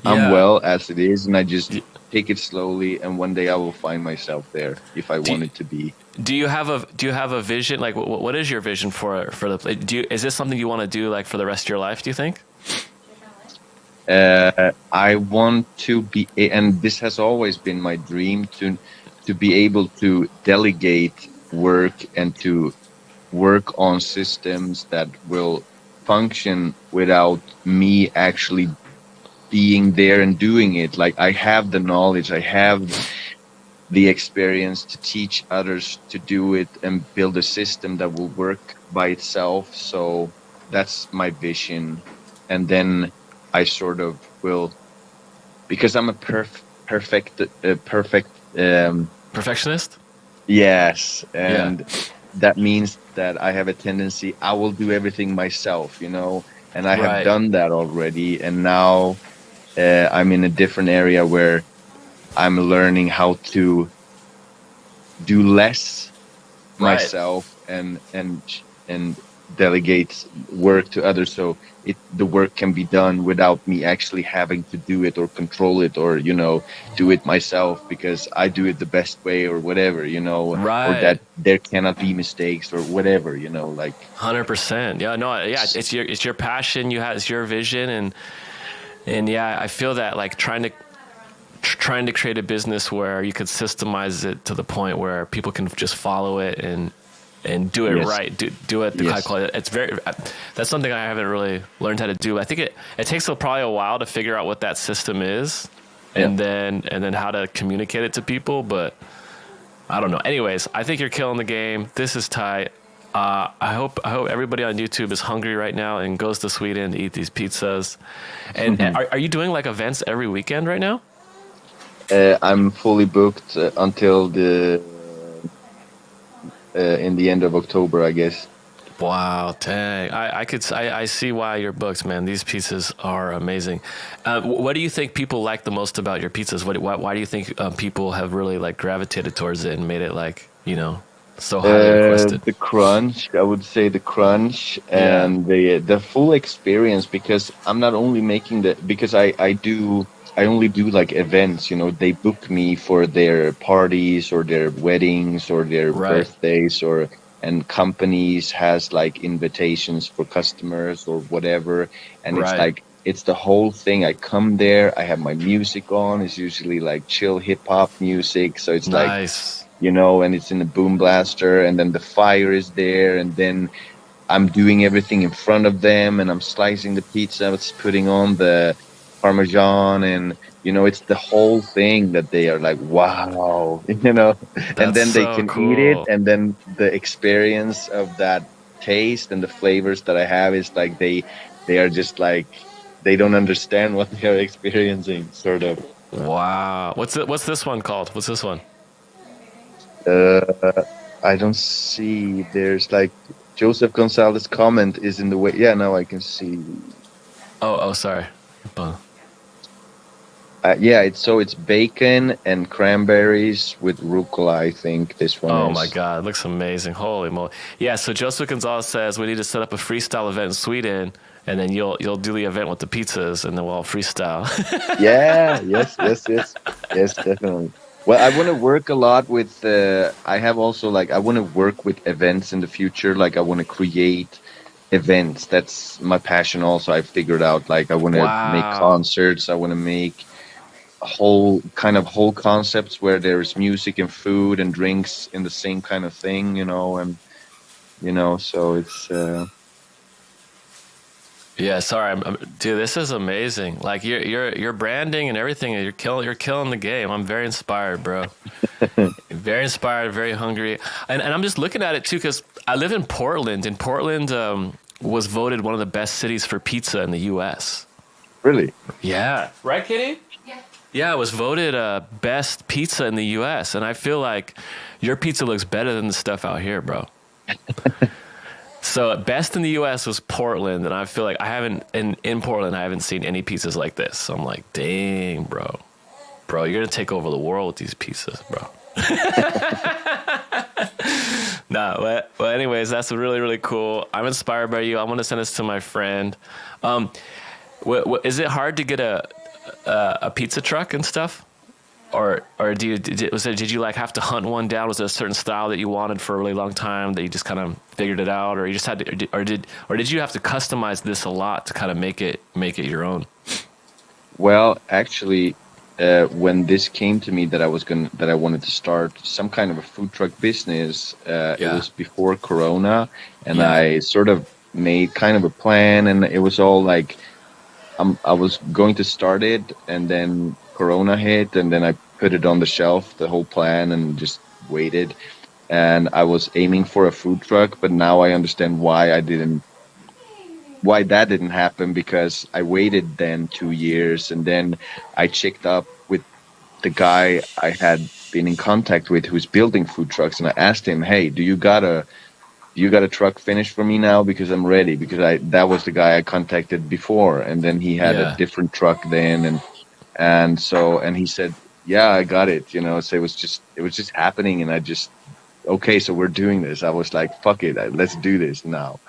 well as it is, and I just take it slowly, and one day I will find myself there if I want it to be. Do you have a vision? Like, what is your vision for the? Is this something you want to do like for the rest of your life? Do you think? I want to be, and this has always been my dream, to be able to delegate work and to work on systems that will function without me actually being there and doing it. Like, I have the knowledge, I have the experience to teach others to do it and build a system that will work by itself. So that's my vision. And then I sort of will, because I'm a perfectionist. Yes, and that means that I have a tendency, I will do everything myself, you know, and I have done that already. And now I'm in a different area where I'm learning how to do less myself and delegate work to others, so the work can be done without me actually having to do it or control it, or, you know, do it myself because I do it the best way or whatever, you know, or that there cannot be mistakes or whatever, you know, like 100%. Yeah, no, yeah, it's your passion. It's your vision, and yeah, I feel that, like, trying to create a business where you could systemize it to the point where people can just follow it and do it right, do it the high quality. It's that's something I haven't really learned how to do. I think it takes probably a while to figure out what that system is, and then how to communicate it to people. But I don't know. Anyways, I think you're killing the game. This is tight. I hope everybody on YouTube is hungry right now and goes to Sweden to eat these pizzas. And are you doing like events every weekend right now? I'm fully booked until in the end of October, I guess. Wow, dang! I see why you're booked, man. These pizzas are amazing. What do you think people like the most about your pizzas? Why do you think people have really like gravitated towards it and made it, like, you know, so highly requested? The crunch, I would say the crunch and the full experience, because I'm not only making because I only do like events, you know, they book me for their parties or their weddings or their birthdays, and companies has like invitations for customers or whatever. And it's like, it's the whole thing. I come there, I have my music on. It's usually like chill hip hop music. So it's like, you know, and it's in a boom blaster, and then the fire is there, and then I'm doing everything in front of them, and I'm slicing the pizza, it's putting on the Parmesan, and, you know, it's the whole thing that they are like, wow, you know, and then they can eat it, and then the experience of that taste and the flavors that I have is like, they are just like, they don't understand what they are experiencing, sort of. Wow. What's this one called? What's this one? I don't see. There's like Joseph Gonzalez comment is in the way. Yeah, now I can see. Oh, sorry. Yeah, it's bacon and cranberries with rucola, I think this one is. Oh my God, it looks amazing. Holy moly. Yeah, so Joseph Gonzalez says we need to set up a freestyle event in Sweden, and then you'll do the event with the pizzas, and then we'll all freestyle. Yeah, yes, definitely. Well, I want to work a lot with, I have also, like, I want to work with events in the future. Like, I want to create events. That's my passion also. I figured out, like, I want to make concerts. I want to make whole concepts where there's music and food and drinks in the same kind of thing, and so it's Yeah, sorry, dude. This is amazing. Like your branding and everything. You're killing the game. I'm very inspired, bro. Very inspired, very hungry, and I'm just looking at it too because I live in Portland, and Portland was voted one of the best cities for pizza in the U.S. Really? Yeah. Right, Kitty? Yeah. Yeah, it was voted best pizza in the U.S. And I feel like your pizza looks better than the stuff out here, bro. So best in the U.S. was Portland, and I feel like in Portland I haven't seen any pizzas like this. So I'm like, dang, bro, you're gonna take over the world with these pizzas, bro. Nah, well, anyways, that's really, really cool. I'm inspired by you. I want to send this to my friend. Is it hard to get a pizza truck and stuff? Or did you like have to hunt one down? Was it a certain style that you wanted for a really long time that you just kind of figured it out, or you just had to, or did you have to customize this a lot to kind of make it your own? Well, actually, when this came to me that I wanted to start some kind of a food truck business, it was before Corona, and I sort of made kind of a plan, and it was all like I was going to start it, and then Corona hit, and then I put it on the shelf, the whole plan, and just waited. And I was aiming for a food truck, but now I understand why that didn't happen, because I waited then 2 years, and then I checked up with the guy I had been in contact with who's building food trucks, and I asked him, hey, do you got a truck finished for me now, because I'm ready, because that was the guy I contacted before, and then he had a different truck then, and he said, yeah, I got it, so it was just happening, and I just, okay, so we're doing this. I was like, fuck it, let's do this now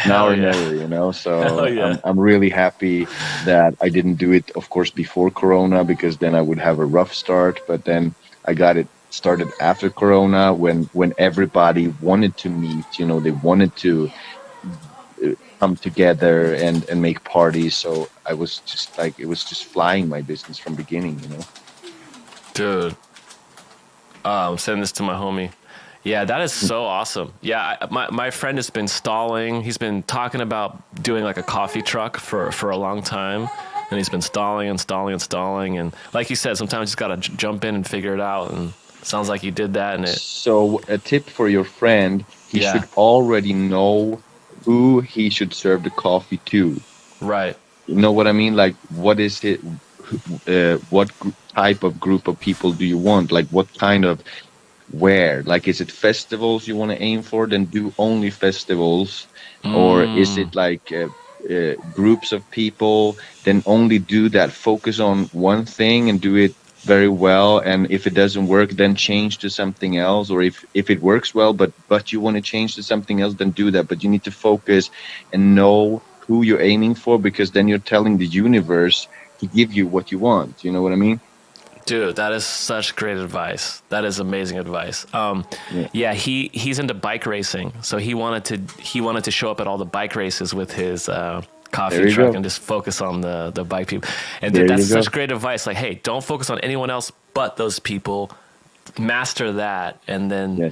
or never, so I'm really happy that I didn't do it, of course, before Corona, because then I would have a rough start, but then I got it started after Corona, when everybody wanted to meet, they wanted to come together and make parties. So I was just like, it was just flying my business from beginning, Dude, I'm sending this to my homie. Yeah, that is so awesome. Yeah, my friend has been stalling. He's been talking about doing like a coffee truck for a long time, and he's been stalling. And like you said, sometimes you just gotta jump in and figure it out. And it sounds like you did that. And so a tip for your friend: he should already know who he should serve the coffee to. Right. You know what I mean? Like, what is it? What type of group of people do you want? Like, what kind of where? Like, is it festivals you want to aim for? Then do only festivals. Or is it like groups of people? Then only do that. Focus on one thing and do it very well. And if it doesn't work, then change to something else. Or if it works well, but you want to change to something else, then do that. But you need to focus and know who you're aiming for, because then you're telling the universe to give you what you want. You know what I mean? Dude, that is such great advice. That is amazing advice. Yeah, he's into bike racing, so he wanted to show up at all the bike races with his coffee truck and just focus on the bike people. And that's such great advice. Like, hey, don't focus on anyone else but those people. Master that, and then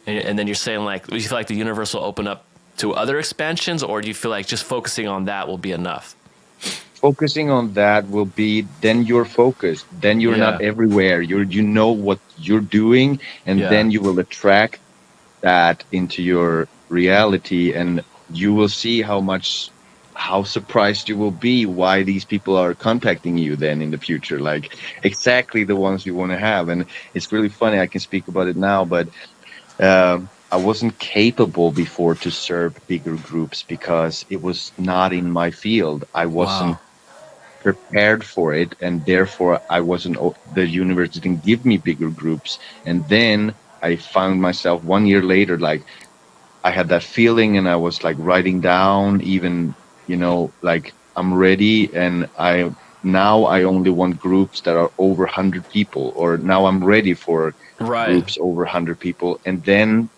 and then you're saying, like, do you feel like the universe will open up to other expansions, or do you feel like just focusing on that will be enough? Focusing on that will be, then you're focused, then you're not everywhere, you know what you're doing, and then you will attract that into your reality, and you will see how surprised you will be why these people are contacting you then in the future, like exactly the ones you want to have. And it's really funny, I can speak about it now, but I wasn't capable before to serve bigger groups because it was not in my field. I wasn't prepared for it, and therefore the universe didn't give me bigger groups. And then I found myself 1 year later, like I had that feeling, and I was like writing down, even, like I'm ready, and I only want groups that are over 100 people, or now I'm ready for groups over 100 people. And then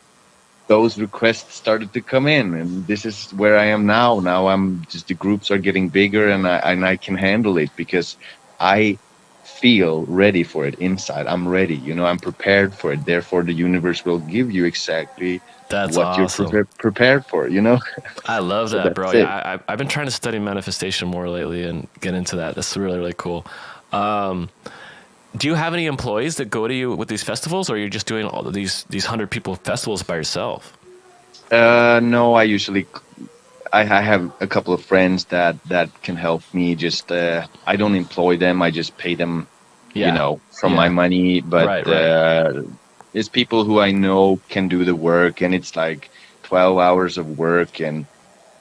those requests started to come in, and this is where I am now. The groups are getting bigger, and I can handle it because I feel ready for it inside. I'm ready, you know, I'm prepared for it. Therefore, the universe will give you exactly That's what awesome. you're prepared for, you know? I love So that, bro. that's it. Yeah, I've been trying to study manifestation more lately and get into that. That's really, really cool. Do you have any employees that go to you with these festivals, or you're just doing all of these 100 people festivals by yourself? No, I have a couple of friends that can help me. Just I don't employ them. I just pay them, you know, from my money. But Right. it's people who I know can do the work, and it's like 12 hours of work and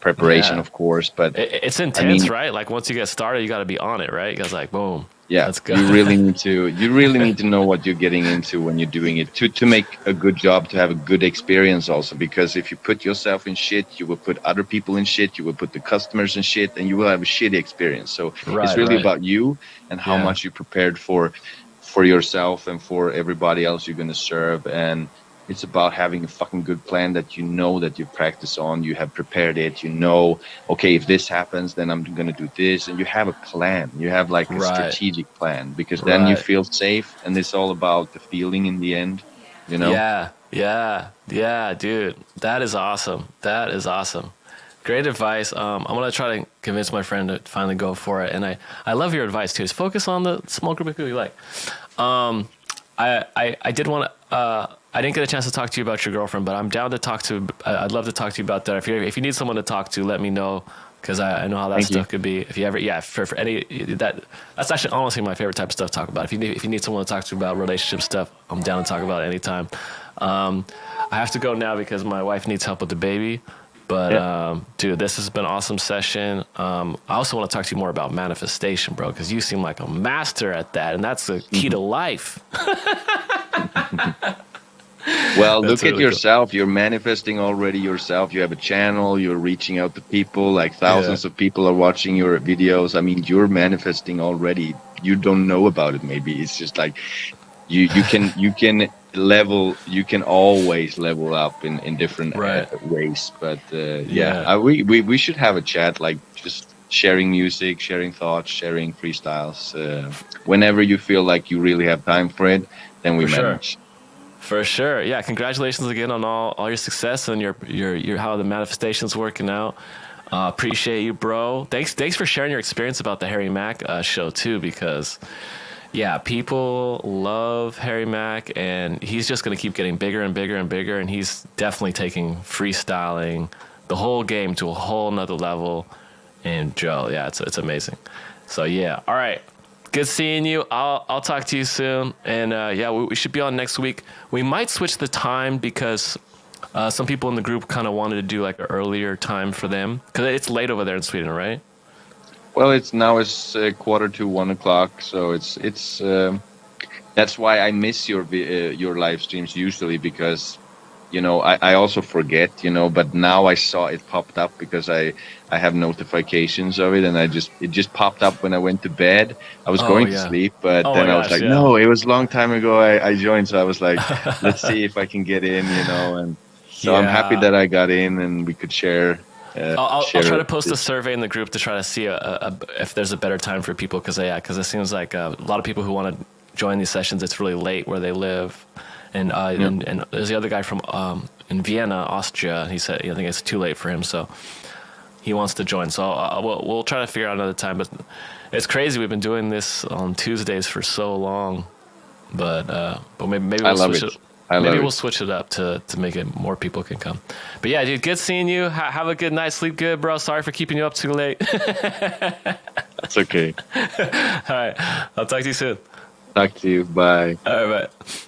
preparation, of course. But It's intense, right? Like once you get started, you got to be on it, right? Because like, boom. Yeah, Let's go. you really need to know what you're getting into when you're doing it to make a good job, to have a good experience also. Because if you put yourself in shit, you will put other people in shit, you will put the customers in shit, and you will have a shitty experience. So it's really about you and how much you prepared for yourself and for everybody else you're gonna serve. And it's about having a fucking good plan that you know that you practice on, you have prepared it, you know, okay, if this happens, then I'm going to do this. And you have a plan, you have like a strategic plan, because then you feel safe. And it's all about the feeling in the end, you know? Yeah, dude. That is awesome. That is awesome. Great advice. I'm going to try to convince my friend to finally go for it. And I love your advice too. Just focus on the small group of people you like. I did want to, I didn't get a chance to talk to you about your girlfriend, but I'm down to talk to. I'd love to talk to you about that. If you need someone to talk to, let me know, because I know how that stuff could be. If you ever, for any that's actually honestly my favorite type of stuff to talk about. If you need someone to talk to about relationship stuff, I'm down to talk about it anytime. I have to go now because my wife needs help with the baby. But dude, this has been an awesome session. I also want to talk to you more about manifestation, bro, because you seem like a master at that, and that's the key to life. Well, look at yourself. Cool. You're manifesting already yourself. You have a channel. You're reaching out to people. Like thousands of people are watching your videos. I mean, you're manifesting already. You don't know about it. Maybe it's just like you can level. You can always level up in different ways. But we should have a chat, like just sharing music, sharing thoughts, sharing freestyles. Whenever you feel like you really have time for it, then we manage. For sure. Yeah. Congratulations again on all your success and your how the manifestation's working out. Appreciate you, bro. Thanks for sharing your experience about the Harry Mack show too, because people love Harry Mack, and he's just going to keep getting bigger and bigger and bigger. And he's definitely taking freestyling, the whole game, to a whole nother level. And Joe, it's amazing. So all right. Good seeing you. I'll talk to you soon. And we should be on next week. We might switch the time because some people in the group kind of wanted to do like an earlier time for them, because it's late over there in Sweden, right? Well, it's 1:45, so it's that's why I miss your live streams usually, because I also forget, but now I saw it popped up because I have notifications of it, and it just popped up when I went to bed. I was going to sleep, but then I was like, no, it was a long time ago I joined, so I was like, let's see if I can get in, and so I'm happy that I got in and we could share. I'll try to post a survey in the group to try to see if there's a better time for people, because it seems like a lot of people who want to join these sessions, it's really late where they live. And there's the other guy from in Vienna, Austria. He said I think it's too late for him, so he wants to join. So we'll try to figure out another time. But it's crazy. We've been doing this on Tuesdays for so long, but maybe we'll switch it. Maybe we'll switch it up to make it more people can come. But yeah, dude, good seeing you. Have a good night. Sleep good, bro. Sorry for keeping you up too late. That's okay. All right. I'll talk to you soon. Talk to you. Bye. All right, bye.